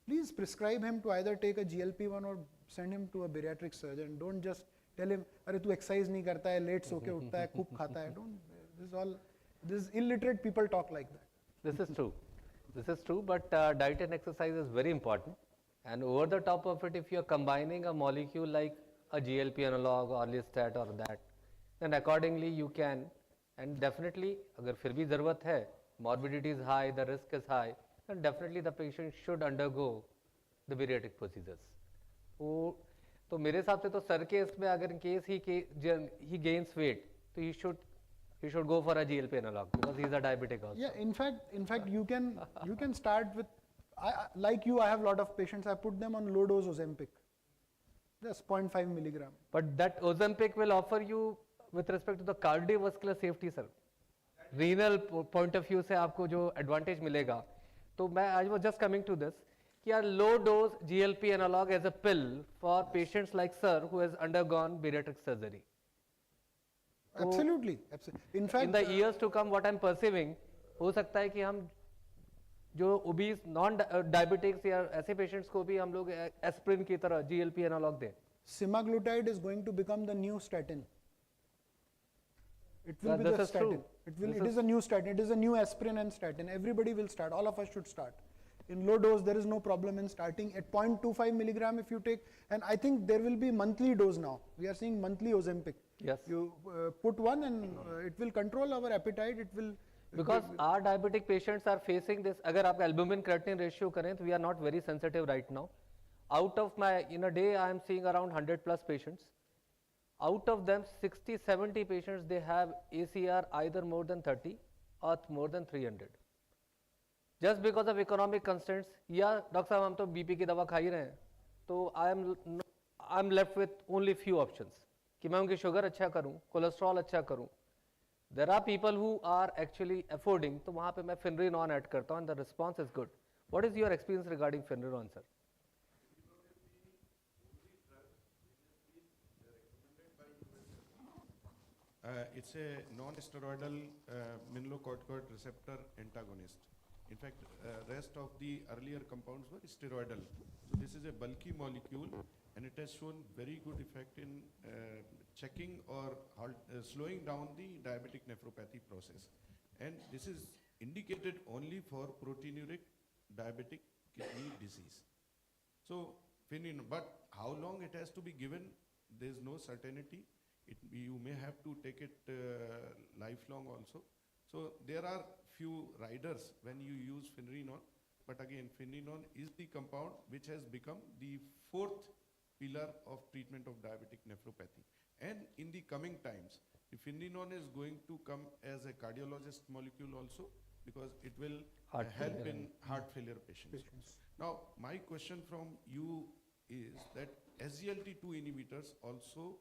please prescribe him to either take a GLP-1 or send him to a bariatric surgeon. Don't just tell him, "Arey tu exercise nahi karta hai, late so ke uthta hai, खूब खाता है." Don't. This illiterate people talk like that. This is true. This is true, but diet and exercise is very important. And over the top of it, if you are combining a molecule like a GLP analog or orlistat or that, then accordingly you can. And definitely, अगर फिर भी ज़रूरत है, morbidity is high, the risk is high, then definitely the patient should undergo the bariatric procedures. तो मेरे हिसाब से तो सर के इसमें अगर in case he gains weight, तो he should he should go for a GLP analog because he's a diabetic also. Yeah, in fact, you can start with, like you, I have a lot of patients. I put them on low dose Ozempic, just 0.5 milligram. But that Ozempic will offer you with respect to the cardiovascular safety, sir. Renal point of view से आपको जो advantage मिलेगा, तो मैं I was just coming to this कि यार low dose GLP analog as a pill for patients like sir who has undergone bariatric surgery. Absolutely. In fact, In the years to come, what I'm perceiving, हो सकता है कि हम जो obese non-diabetics या ऐसे patients को भी हम लोग aspirin की तरह GLP analog दें. semaglutide is going to become the new statin. It will be This the is statin. true. It is a new statin. It is a new aspirin and statin. Everybody will start. All of us should start. In low dose, there is no problem in starting. At 0.25 milligram, if you take, and I think there will be monthly dose now. We are seeing monthly Ozempic. Yes. You put one and it will control our appetite. It will. Because our diabetic patients are facing this. अगर आप albumin creatinine ratio करें, तो we are not very sensitive right now. Out of my, in a day, I am seeing around 100 plus patients. Out of them, 60-70 patients, they have ACR either more than 30 or more than 300. Just because of economic constraints, या doctor साहब हम तो BP की दवा खा ही रहे हैं, तो I am left with only few options कि मैं उनकी शुगर अच्छा करूं, कोलेस्ट्रॉल अच्छा करूं. There are people who are actually affording, तो वहाँ पे मैं Finrinon ऐड करता हूँ and the response is good. What is your experience regarding Finrinon, sir? It's a non-steroidal mineralocorticoid receptor antagonist. In fact, rest of the earlier compounds were steroidal. So this is a bulky molecule, and it has shown very good effect in checking or slowing down the diabetic nephropathy process. And this is indicated only for proteinuric diabetic kidney disease. So, but how long it has to be given, there is no certainty. You may have to take it lifelong also. So there are few riders when you use Finrinon, but again, Finrinon is the compound which has become the fourth pillar of treatment of diabetic nephropathy. And in the coming times, the Finrinon is going to come as a cardiologist molecule also, because it will help in heart failure patients. Now, my question from you is that SGLT2 inhibitors also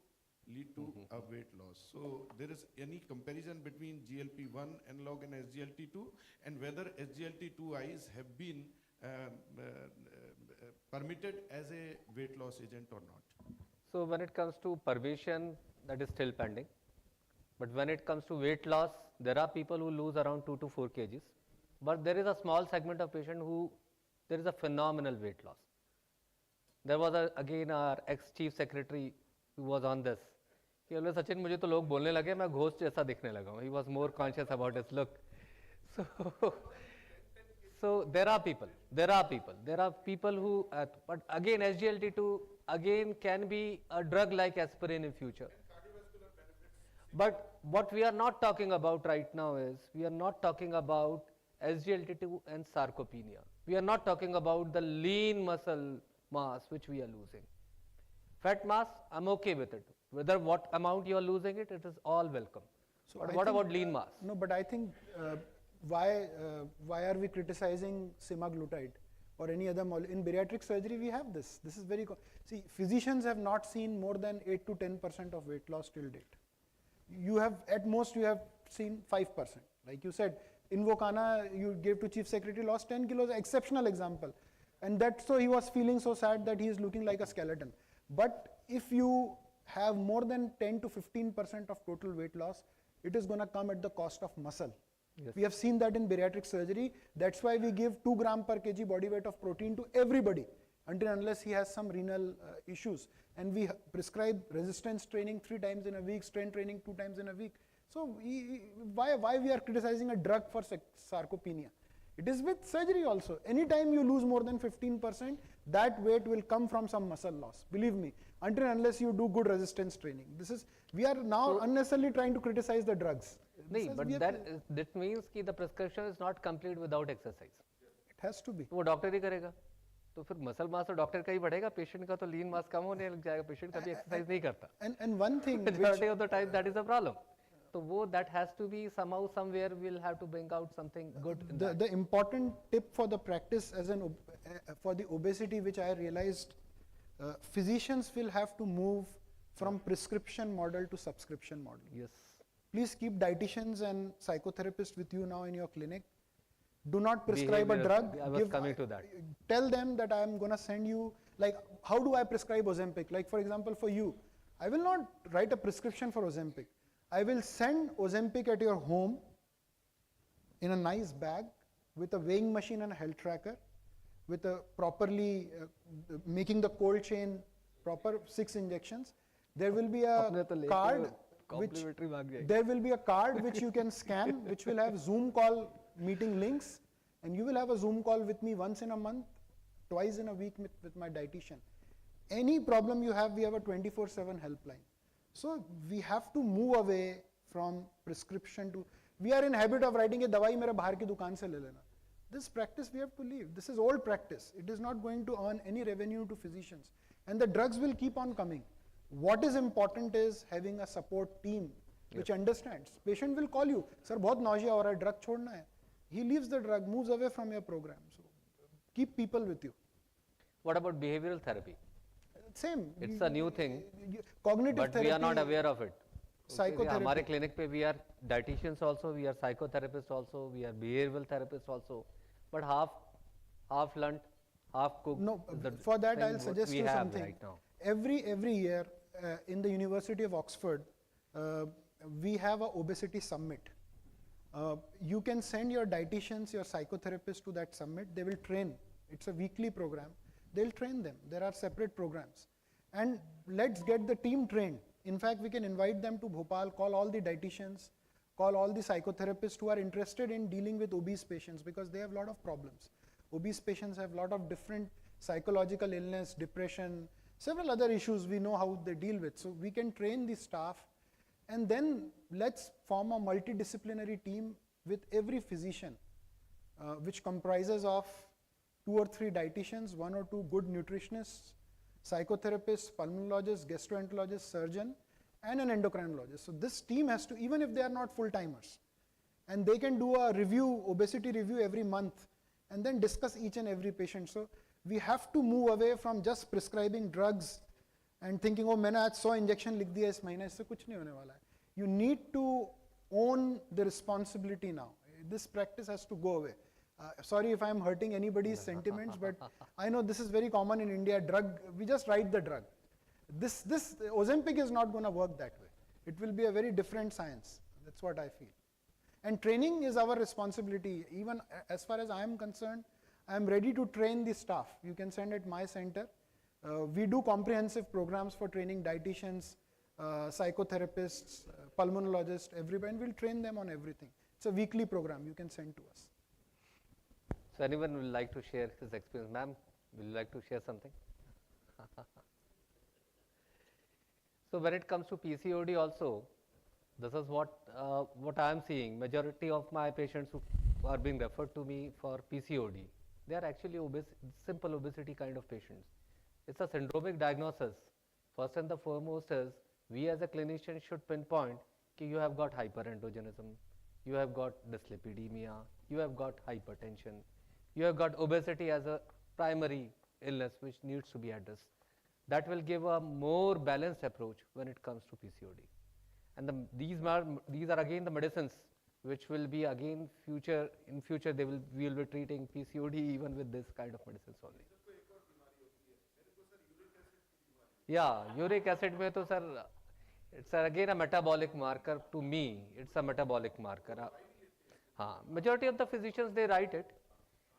lead to a weight loss. So there is any comparison between GLP-1 analog and SGLT2, and whether SGLT2Is have been permitted as a weight loss agent or not? So when it comes to pervasion, that is still pending. But when it comes to weight loss, there are people who lose around 2 to 4 kgs. But there is a small segment of patient who, there is a phenomenal weight loss. There was again our ex-chief secretary who was on this. कि बोले सचिन मुझे तो लोग बोलने लगे मैं ghost जैसा दिखने लगा हूँ. He was more conscious about his look. So there are people who, but again SGLT2 again can be a drug like aspirin in future. But what we are not talking about right now is, we are not talking about SGLT2 and sarcopenia. We are not talking about the lean muscle mass which we are losing. Fat mass, I'm okay with it. Whether what amount you are losing it, it is all welcome. So But what about lean mass? No, but I think why are we criticizing semaglutide or any other molecule? In bariatric surgery, we have this. This is very, see, physicians have not seen more than 8 to 10% of weight loss till date. You have, at most, you have seen 5%. Like you said, Invocana, you gave to chief secretary, lost 10 kilos, exceptional example. And that, so he was feeling so sad that he is looking like a skeleton. But if you have more than 10 to 15% of total weight loss, it is going to come at the cost of muscle. Yes. We have seen that in bariatric surgery. That's why we give 2 gram per kg body weight of protein to everybody, until unless he has some renal issues. And we prescribe resistance training 3 times in a week, strength training 2 times in a week. So why we are criticizing a drug for sarcopenia? It is with surgery also. Anytime you lose more than 15%, that weight will come from some muscle loss. Believe me, until unless you do good resistance training. This is, we are now unnecessarily trying to criticize the drugs. No, but that means that the prescription is not complete without exercise. It has to be. वो doctor ही करेगा. तो फिर muscle mass तो doctor का ही बढ़ेगा, patient का तो लीन मास कम होने लग जाएगा, पेशेंट कभी एक्सरसाइज नहीं करता. And one thing majority of the time that is the problem. तो वो that has to be somehow somewhere we'll have to bring out something good in that. The important tip for the practice for the obesity, which I realized, physicians will have to move from prescription model to subscription model. Yes. Please keep dietitians and psychotherapists with you now in your clinic. Do not prescribe a drug. I was coming to that. Tell them that I am going to send you, like, how do I prescribe Ozempic? Like, for example, for you, I will not write a prescription for Ozempic. I will send Ozempic at your home in a nice bag with a weighing machine and a health tracker, with a properly making the cold chain proper 6 injections. There will be a card which you can scan, which will have Zoom call meeting links, and you will have a Zoom call with me once in a month, twice in a week with my dietitian. Any problem you have, we have a 24/7 helpline. So we have to move away from prescription to, we are in habit of writing, dawai mere bahar ki dukaan se le lena. This practice we have to leave. This is old practice. It is not going to earn any revenue to physicians. And the drugs will keep on coming. What is important is having a support team which understands. Patient will call you, sir, bahut nausea ho raha hai, drug chhodna hai. He leaves the drug, moves away from your program. So keep people with you. What about behavioral therapy? Same. It's a new thing, Cognitive but therapy. we are not aware of it. Psychotherapy. हमारे clinic पे we are dietitians also, we are psychotherapists also, we are behavioral therapists also, but half learnt, half cooked. No, is the for that thing I'll what suggest we you have something. right now. Every year in the University of Oxford, we have a obesity summit. You can send your dietitians, your psychotherapists to that summit. They will train. It's a weekly program. They'll train them. There are separate programs. And let's get the team trained. In fact, we can invite them to Bhopal, call all the dietitians, call all the psychotherapists who are interested in dealing with obese patients, because they have a lot of problems. Obese patients have a lot of different psychological illness, depression, several other issues we know how they deal with. So we can train the staff, and then let's form a multidisciplinary team with every physician, which comprises of 2 or 3 dietitians, 1 or 2 good nutritionists, psychotherapists, pulmonologists, gastroenterologists, surgeon, and an endocrinologist. So this team has to, even if they are not full-timers, and they can do a review, obesity review every month, and then discuss each and every patient. So we have to move away from just prescribing drugs and thinking, oh, मैंने आज 100 injection लिख दिया इस महीने, इससे कुछ नहीं होने वाला है. You need to own the responsibility now. This practice has to go away. Sorry if I am hurting anybody's sentiments, but I know this is very common in India. Drug, we just write the drug. This Ozempic is not going to work that way. It will be a very different science. That's what I feel. And training is our responsibility. Even as far as I am concerned, I am ready to train the staff. You can send at my center. We do comprehensive programs for training dietitians, psychotherapists, pulmonologists, everybody, and we'll train them on everything. It's a weekly program you can send to us. So anyone would like to share his experience? Ma'am, would you like to share something? So when it comes to PCOD also, this is what I am seeing. Majority of my patients who are being referred to me for PCOD, they are actually simple obesity kind of patients. It's a syndromic diagnosis. First and the foremost is, we as a clinician should pinpoint that you have got hyperandrogenism, you have got dyslipidemia, you have got hypertension, you have got obesity as a primary illness which needs to be addressed. That will give a more balanced approach when it comes to PCOD. And these are again the medicines which will be again in future we will be treating PCOD even with this kind of medicines only. Yeah, uric acid में तो sir, it's again a metabolic marker to me. It's a metabolic marker. हाँ, majority of the physicians they write it.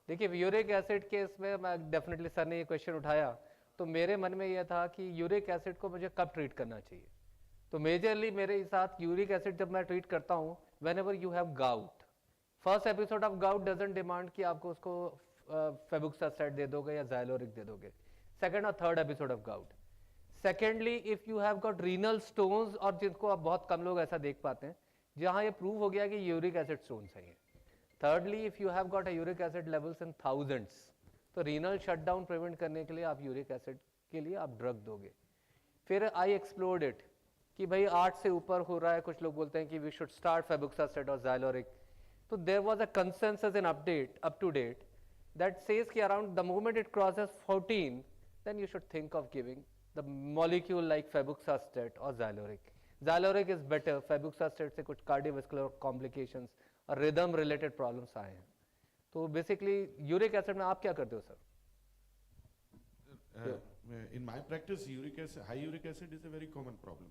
देखिए uric acid के इसमें मैं definitely sir ने ये question उठाया तो मेरे मन में यह था कि यूरिक एसिड को मुझे कब ट्रीट करना चाहिए. तो मेजरली मेरे साथ यूरिक एसिड जब मैं ट्रीट करता हूँ whenever you have gout. First episode of gout doesn't demand कि आपको उसको फेबुक्सासाइड दे दोगे या ज़ाइलोरिक दे दोगे. सेकंड और third episode of gout. Secondly if you have got renal stones, और जिनको आप बहुत कम लोग ऐसा देख पाते हैं जहाँ ये प्रूव हो गया कि यूरिक एसिड स्टोन्स हैं. Thirdly, if you have got a uric acid levels in thousands, तो रीनल शटडाउन प्रिवेंट करने के लिए आप यूरिक एसिड के लिए आप ड्रग दोगे. फिर आई एक्सप्लोर्ड इट कि भाई 8 से ऊपर हो रहा है, कुछ लोग बोलते हैं कि we should start febuxostat or Xyloric. So there was a consensus in update, up to date, that says कि around the moment it crosses 14, then you should think of giving the molecule like febuxostat or Xyloric. Xyloric is better, febuxostat से कुछ cardiovascular complications और rhythm related problems आए हैं. तो basically uric acid में आप क्या करते हो sir? In my practice, high uric acid is a very common problem.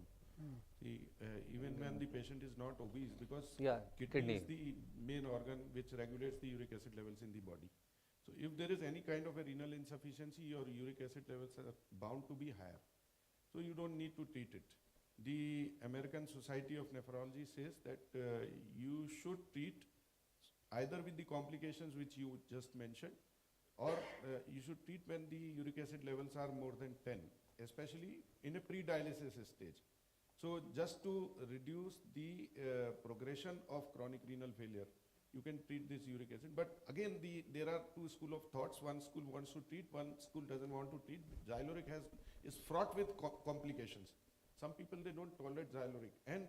See, even when the patient is not obese, because kidney is the main organ which regulates the uric acid levels in the body. So if there is any kind of a renal insufficiency, your uric acid levels are bound to be higher. So you don't need to treat it. The American Society of Nephrology says that you should treat either with the complications which you just mentioned, or you should treat when the uric acid levels are more than 10, especially in a pre-dialysis stage. So just to reduce the progression of chronic renal failure, you can treat this uric acid. But again, there are two schools of thoughts. One school wants to treat, one school doesn't want to treat. Xyloric is fraught with complications. Some people, they don't tolerate Xyloric, and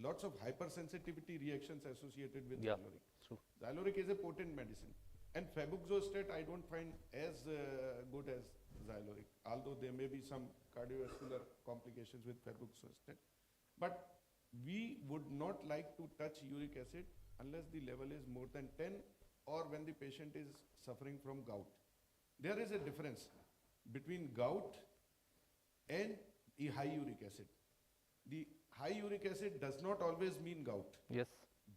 lots of hypersensitivity reactions associated with Xyloric. True. Xyloric is a potent medicine. And febuxostat I don't find as good as Xyloric, although there may be some cardiovascular complications with febuxostat. But we would not like to touch uric acid unless the level is more than 10 or when the patient is suffering from gout. There is a difference between gout and a high uric acid. The high uric acid does not always mean gout. Yes.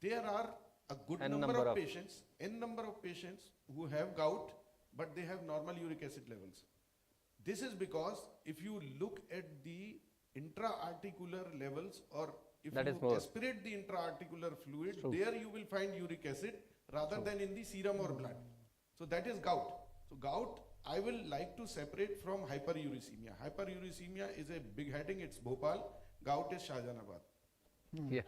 There are a good number of patients, n number of patients who have gout, but they have normal uric acid levels. This is because if you look at the intra-articular levels, or if you aspirate the intra-articular fluid, there you will find uric acid rather than in the serum or blood. So that is gout. So gout, I will like to separate from hyperuricemia. Hyperuricemia is a big heading, it's Bhopal. Gout is Shahjahanabad. Yeah.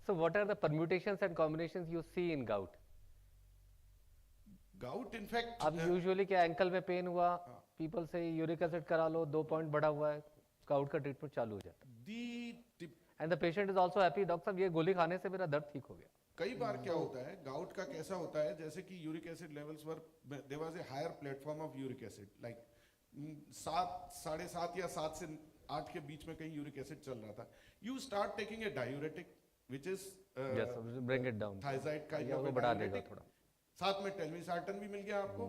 So what are the permutations and combinations you see in gout? Gout, in fact, अब usually क्या ankle में pain हुआ, people say uric acid करा लो, 2 point बढ़ा हुआ है, gout का treatment चालू हो जाता है. And the patient is also happy, doctor साहब ये गोली खाने से मेरा दर्द ठीक हो गया. कई बार क्या होता है, gout का कैसा होता है, जैसे कि uric acid levels were, there was a higher platform of uric acid, like 7, 7.5 या 7 से 8 के बीच में कहीं uric acid चल रहा था. You start taking a diuretic, which is bring it down. thiazide kind या of वो a बढ़ा देगा diuretic. थोड़ा. साथ में telmisartan भी मिल गया आपको,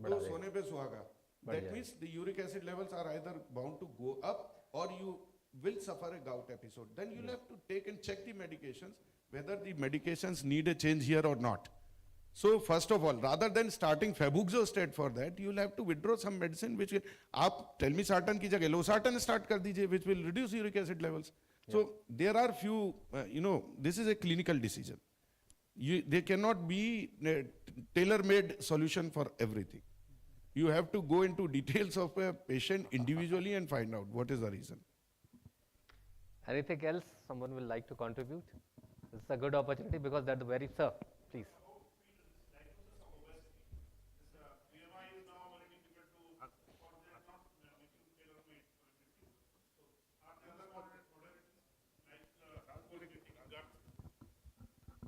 तो सोने पे सुहागा. That means the uric acid levels are either bound to go up or you will suffer a gout episode. Then you'll have to take and check the medications, whether the medications need a change here or not. So first of all, rather than starting febuxostat for that, you'll have to withdraw some medicine which will, आप telmisartan की जगह losartan start कर दीजिए, which will reduce uric acid levels. So there are few, this is a clinical decision. There cannot be a tailor-made solution for everything. You have to go into details of a patient individually and find out what is the reason. Anything else someone will like to contribute? This is a good opportunity because that's very, sir, please.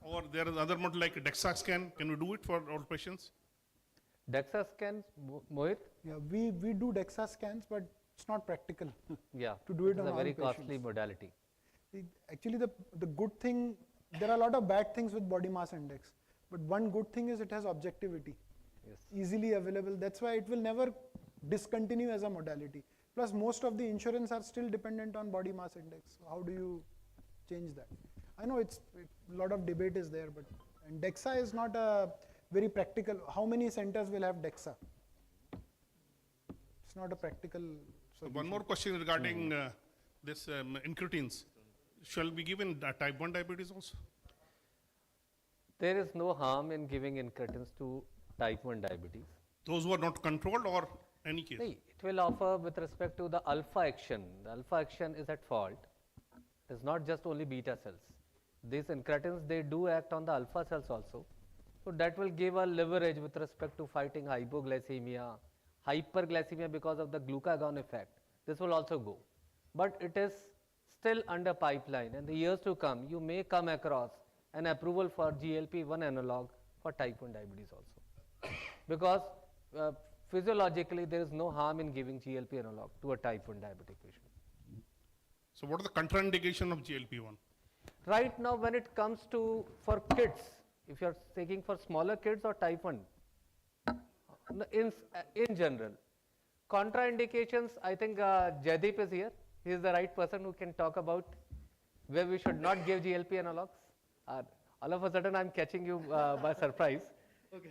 Or there is other model like DEXA scan. Can we do it for all patients? DEXA scans, Mohit? Yeah, we do DEXA scans, but it's not practical. Yeah, to do it on a all very patients. costly modality. Actually, the good thing, there are a lot of bad things with body mass index, but one good thing is it has objectivity. Yes. Easily available. That's why it will never discontinue as a modality. Plus, most of the insurance are still dependent on body mass index. So how do you change that? I know a lot of debate is there, but and DEXA is not a very practical. How many centers will have DEXA? It's not a practical solution. One more question regarding this incretins. Shall be given type 1 diabetes also? There is no harm in giving incretins to type 1 diabetes. Those who are not controlled or any case? It will offer with respect to the alpha action. The alpha action is at fault. It is not just only beta cells. These incretins, they do act on the alpha cells also. So that will give a leverage with respect to fighting hypoglycemia, hyperglycemia because of the glucagon effect. This will also go. but it is still under pipeline. In the years to come, you may come across an approval for GLP-1 analog for type 1 diabetes also. Because physiologically, there is no harm in giving GLP analog to a type 1 diabetic patient. So what are the contraindication of GLP-1? Right now, when it comes to for kids, if you are taking for smaller kids or type 1, in general, contraindications, I think Jaideep is here. He is the right person who can talk about where we should not give GLP analogs. All of a sudden, I am catching you by surprise. Okay.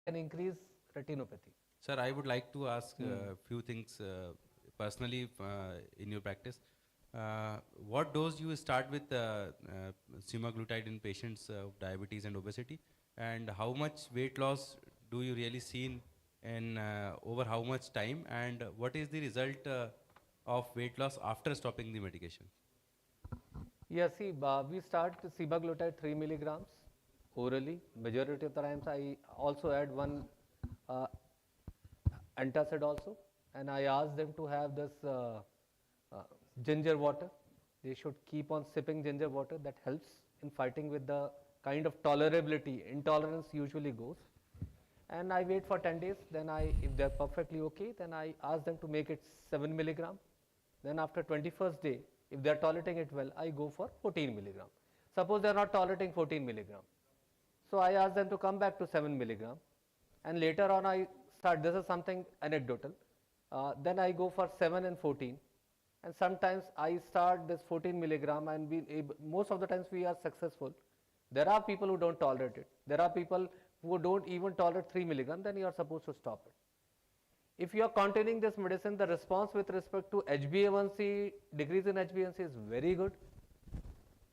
Can increase retinopathy. Sir, I would like to ask a few things personally in your practice. What dose you start with semaglutide in patients of diabetes and obesity, and how much weight loss do you really see in over how much time, and what is the result of weight loss after stopping the medication? Yes, see, we start semaglutide 3 milligrams orally. Majority of the times I also add one antacid also, and I ask them to have this ginger water. They should keep on sipping ginger water. That helps in fighting with the kind of tolerability. Intolerance usually goes. And I wait for 10 days. Then if they're perfectly okay, then I ask them to make it 7 milligram. Then after 21st day, if they're tolerating it well, I go for 14 milligram. Suppose they're not tolerating 14 milligram. So I ask them to come back to 7 milligram. And later on I start, this is something anecdotal. Then I go for 7 and 14. And sometimes I start this 14 milligram, and most of the times we are successful. There are people who don't tolerate it. There are people who don't even tolerate 3 milligram, then you are supposed to stop it. If you are continuing this medicine, the response with respect to HbA1c, decrease in HbA1c is very good.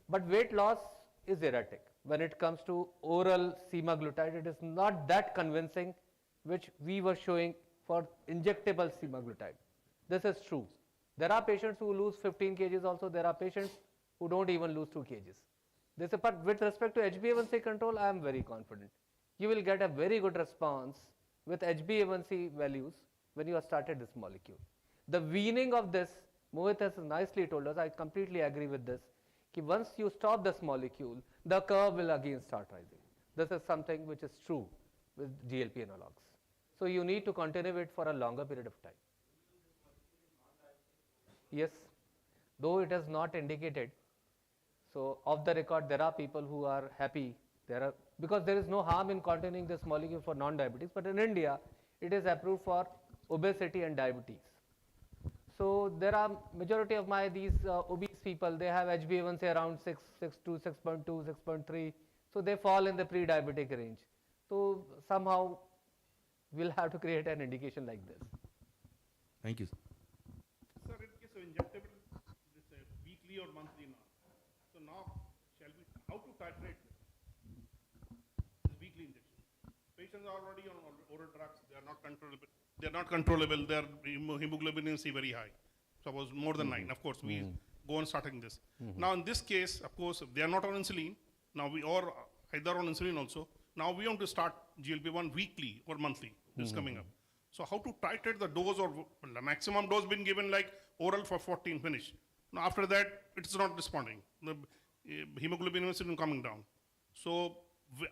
But weight loss is erratic. When it comes to oral semaglutide, it is not that convincing, which we were showing for injectable semaglutide. This is true. There are patients who lose 15 kgs also. There are patients who don't even lose 2 kgs. But with respect to HbA1c control, I am very confident. You will get a very good response with HbA1c values when you have started this molecule. The weaning of this, Mohit has nicely told us, I completely agree with this, that once you stop this molecule, the curve will again start rising. This is something which is true with GLP analogs. So you need to continue it for a longer period of time. Yes, though it is not indicated. So off the record, there are people who are happy. Because there is no harm in continuing this molecule for non-diabetes, but in India, it is approved for obesity and diabetes. So there are majority of these obese people, they have HbA1c around 6, 6.2, 6.2, 6.3. So they fall in the pre-diabetic range. So somehow we'll have to create an indication like this. Thank you. Sir, in case of injectable, this weekly or monthly now. So now, how to titrate this weekly injection? Patients are already on oral drugs. They are not controllable. They are not controllable. Their hemoglobin is very high. Suppose more than 9. Of course, we go on starting this. Now, in this case, of course, they are not on insulin. Now or either on insulin also. Now we want to start GLP-1 weekly or monthly. This is coming up. So how to titrate the dose, or the maximum dose been given like oral for 14 finish. Now after that, it's not responding. The hemoglobin is coming down. So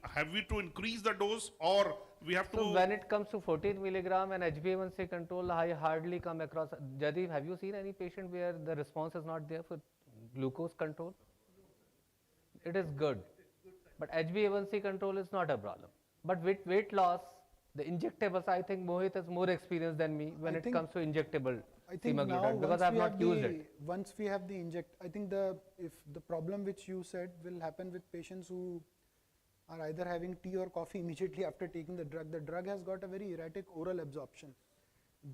have we to increase the dose, or we have to? So when it comes to 14 milligram and HbA1c control, I hardly come across. Jaideep, have you seen any patient where the response is not there for glucose control? It is good. But HbA1c control is not a problem. But with weight loss, The injectables, I think Mohit has more experience than me when I it think- comes to injectable I think now semaglutide because I have not used it. once we have the I think if the problem which you said will happen with patients who are either having tea or coffee immediately after taking the drug has got a very erratic oral absorption.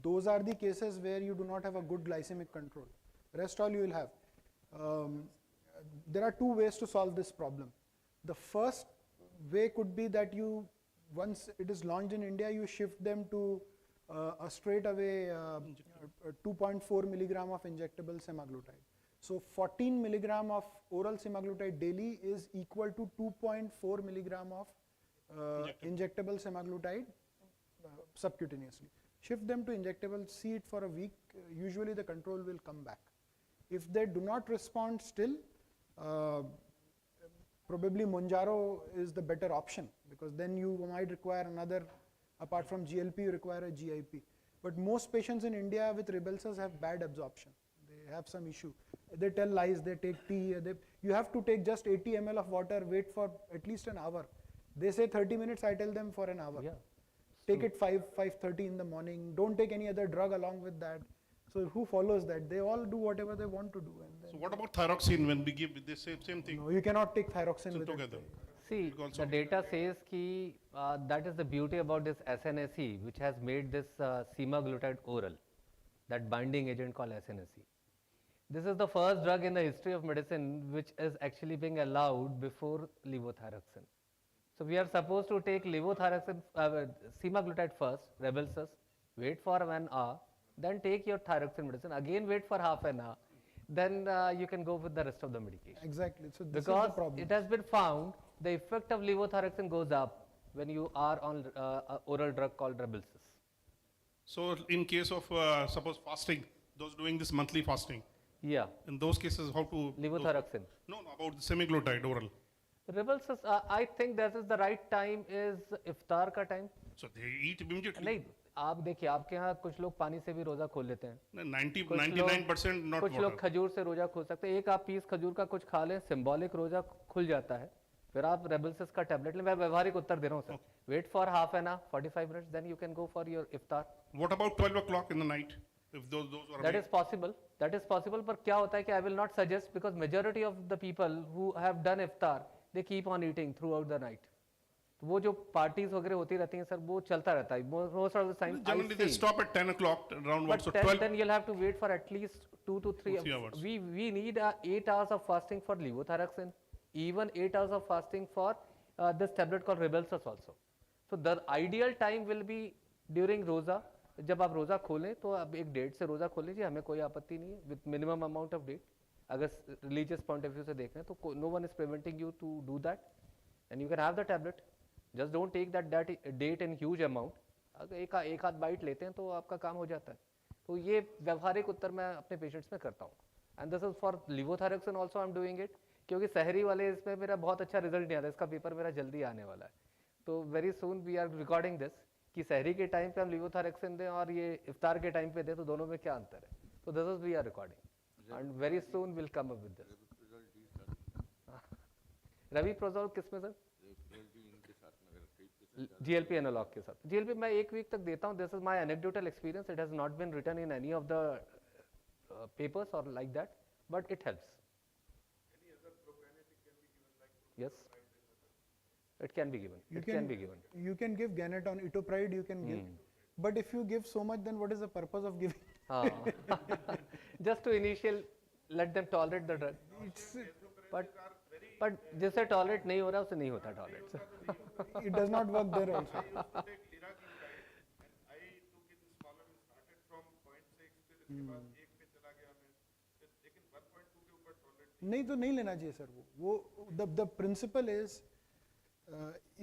Those are the cases where you do not have a good glycemic control. Rest all you will have. There are two ways to solve this problem. The first way could be that you, once it is launched in India, you shift them to a straight away 2.4 milligram of injectable semaglutide. So 14 milligram of oral semaglutide daily is equal to 2.4 milligram of injectable semaglutide subcutaneously. Shift them to injectable, see it for a week, usually the control will come back. If they do not respond still, probably Mounjaro is the better option, because then you might require another, apart from GLP, you require a GIP. But most patients in India with Rybelsus have bad absorption. They have some issue. They tell lies, they take tea. You have to take just 80 ml of water, wait for at least an hour. They say 30 minutes, I tell them for an hour. Yeah. Take it 5:30 in the morning. Don't take any other drug along with that. So who follows that? They all do whatever they want to do. And So what about thyroxine when we give the same thing? no, you cannot take thyroxine with together? it. See, the data says ki, that is the beauty about this SNSE, which has made this semaglutide oral, that binding agent called SNSE. This is the first drug in the history of medicine which is actually being allowed before levothyroxine. So we are supposed to take levothyroxine, semaglutide first, Rybelsus, wait for 1 hour, then take your thyroxine medicine, again wait for half an hour, then you can go with the rest of the medication. Exactly. So this Because is the problem. it has been found the effect of levothyroxine goes up when you are on a oral drug called Rybelsus. So in case of suppose fasting, those doing this monthly fasting, Yeah, in those cases how to? levothyroxine. No, about the semaglutide oral. Rybelsus, I think that is the right time is इफ्तार का time. So they eat immediately. नहीं, आप देखिए आपके यहाँ कुछ लोग पानी से भी रोजा खोल लेते हैं. 99% not कुछ लोग water. खजूर से रोजा खोल सकते हैं. एक आप पीस खजूर का कुछ खा लें, सिंबॉलिक रोजा खुल जाता है. फिर आप Rybelsus का टैबलेट लें. मैं व्यवहारिक उत्तर दे रहा हूँ sir. Wait for half an hour, 45 minutes, then you can go for your iftar. What about 12 o'clock in the night? If those are That is possible. That is possible. पर क्या होता है कि I will not suggest because majority of the people who have done iftar, they keep on eating throughout the night. वो जो parties वगैरह होती रहती हैं सर, वो चलता रहता है. Most of the time I generally they see. stop at 10 o'clock around what? But So 10, 12. then you'll have to wait for at least 2 to 3 hours. We need 8 hours of fasting for levothyroxine, even 8 hours of fasting for this tablet called Rybelsus also. So the ideal time will be during roza. जब आप रोज़ा खोलें तो आप एक date से रोज़ा खोल लीजिए, हमें कोई आपत्ति नहीं है, with minimum amount of date. अगर रिलीजियस पॉइंट ऑफ व्यू से देखें तो no one is preventing you to do that and you can have the tablet. Just don't take that date in huge amount. अगर एक आध bite लेते हैं तो आपका काम हो जाता है. तो ये व्यवहारिक उत्तर मैं अपने पेशेंट्स में करता हूँ. And this is for levothyroxine also I am doing it, क्योंकि शहरी वाले इसमें मेरा बहुत अच्छा रिजल्ट नहीं आता. इसका पेपर मेरा जल्दी आने वाला है. तो very soon we are recording this कि शहरी के टाइम पे हम लिवोथायरॉक्सिन दें और ये इफ्तार के टाइम पे दें, तो दोनों में क्या अंतर है. तो this is we are recording and very soon will come up with this. Rabeprazole किसमें सर? GLP एनालॉग के साथ. GLP मैं 1 वीक तक देता हूँ. This is my anecdotal experience. It has not been written in any of the papers or like that, but it helps. Yes. It can be given. You can give Ganeton, Itopride you can give. But if you give so much, then what is the purpose of giving? Just to let them tolerate the drug. But जिसे tolerate नहीं हो रहा उसे नहीं होता tolerate. It does not work there also. नहीं तो नहीं लेना चाहिए सर. वो the principle is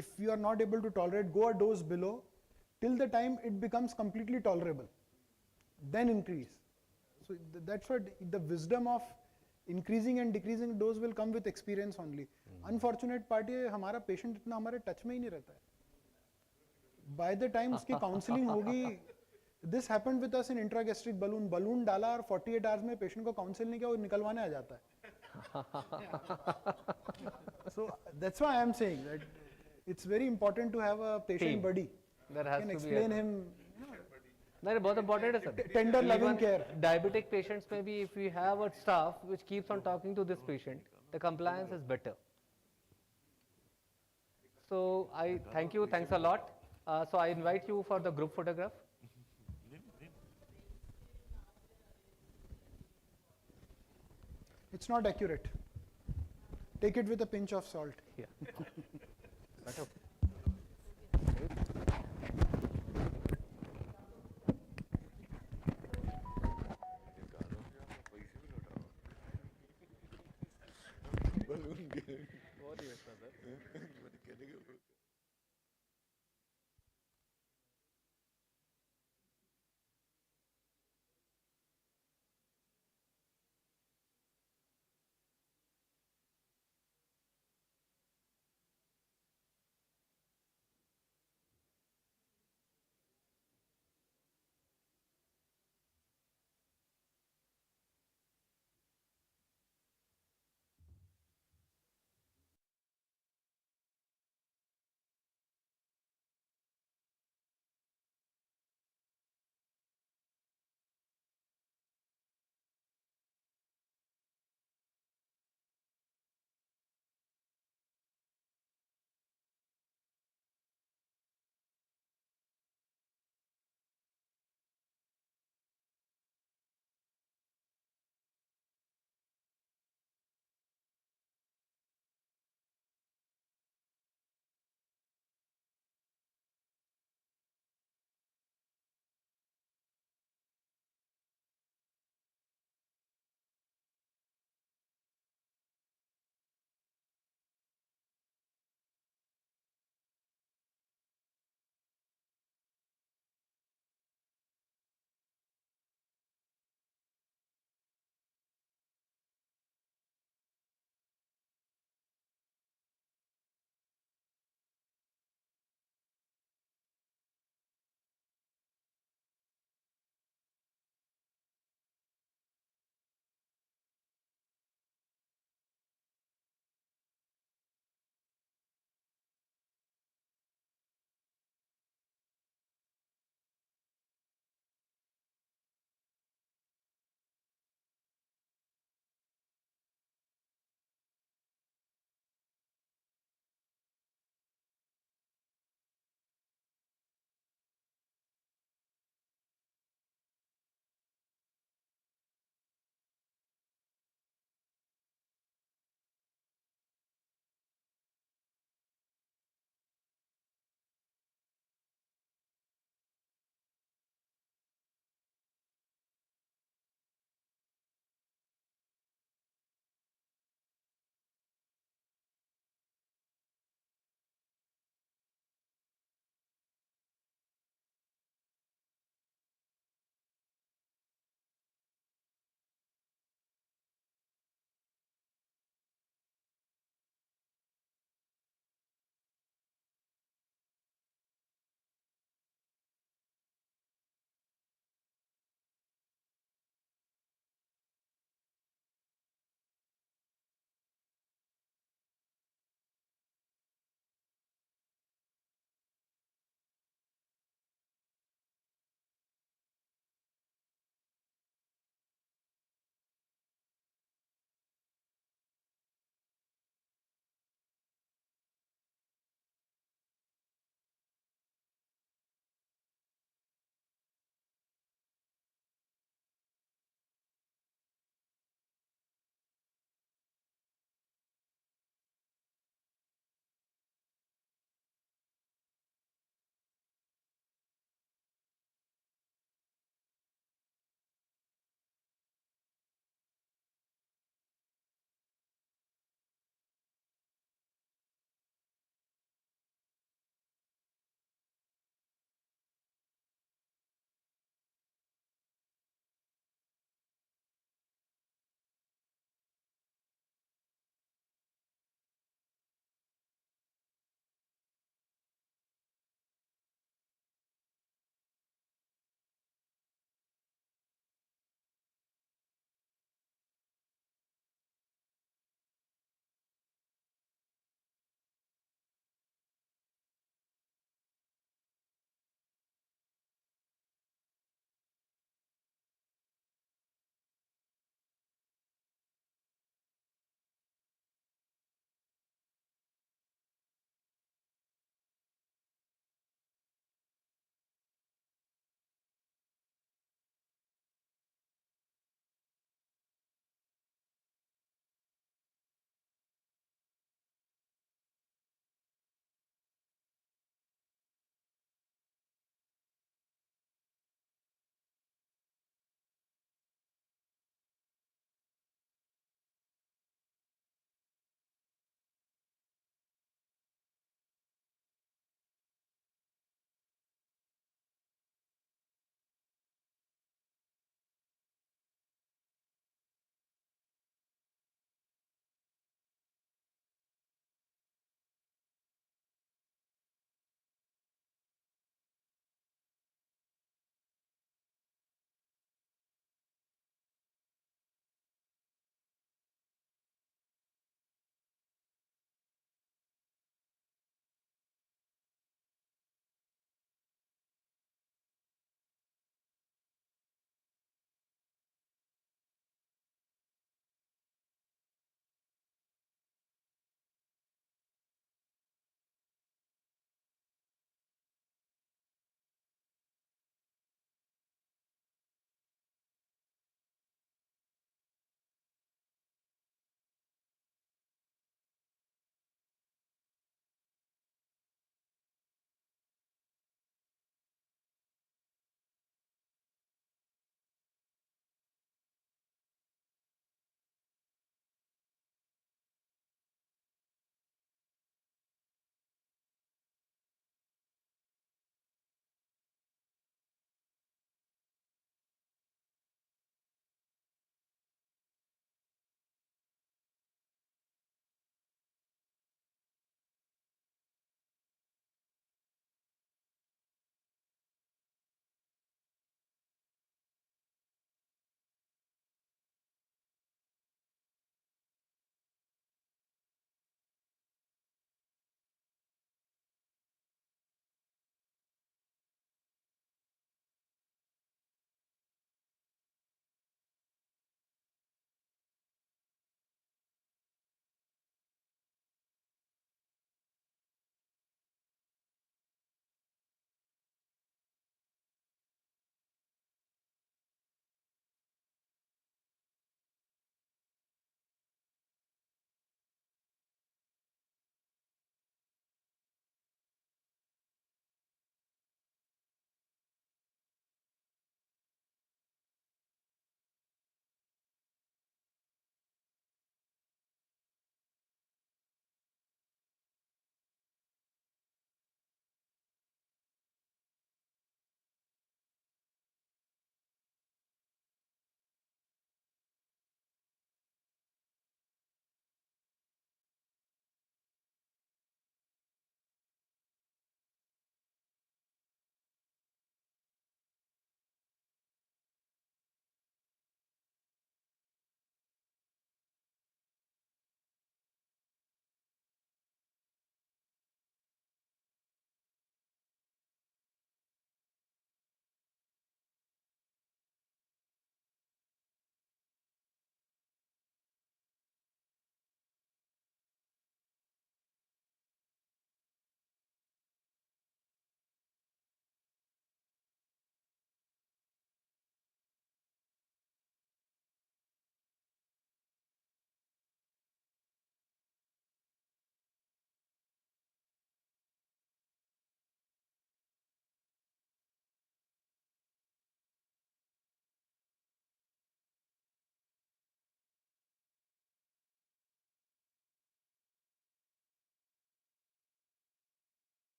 if you are not able to tolerate, go a dose below till the time it becomes completely tolerable, then increase. So that's what the wisdom of increasing and decreasing dose will come with experience only. Unfortunate part है हमारा patient इतना हमारे touch में ही नहीं रहता है. By the time उसकी counseling होगी, this happened with us in intragastric balloon डाला और 48 hours में patient को counsel नहीं किया, वो निकलवाने आ जाता है. So that's why I am saying that it's very important to have a patient buddy. There has can to explain be a, him नहीं बहुत important है sir. tender loving Even care. diabetic patients maybe if we have a staff which keeps on talking to this patient, the compliance is better. So I thank you, thanks a lot. So I invite you for the group photograph. It's not accurate. Take it with a pinch of salt. Yeah.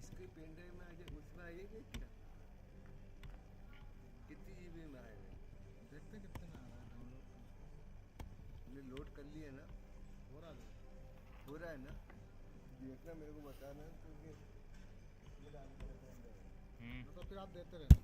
इसके pen drive में आ जाए, उसमें आएगा क्या? कितनी GB में आएगा? देखते कितने में आ रहा है डाउनलोड। हमने लोड कर लिया ना, हो रहा है। हो रहा है ना, देखना मेरे को बताना, क्योंकि तो फिर आप देते रहना।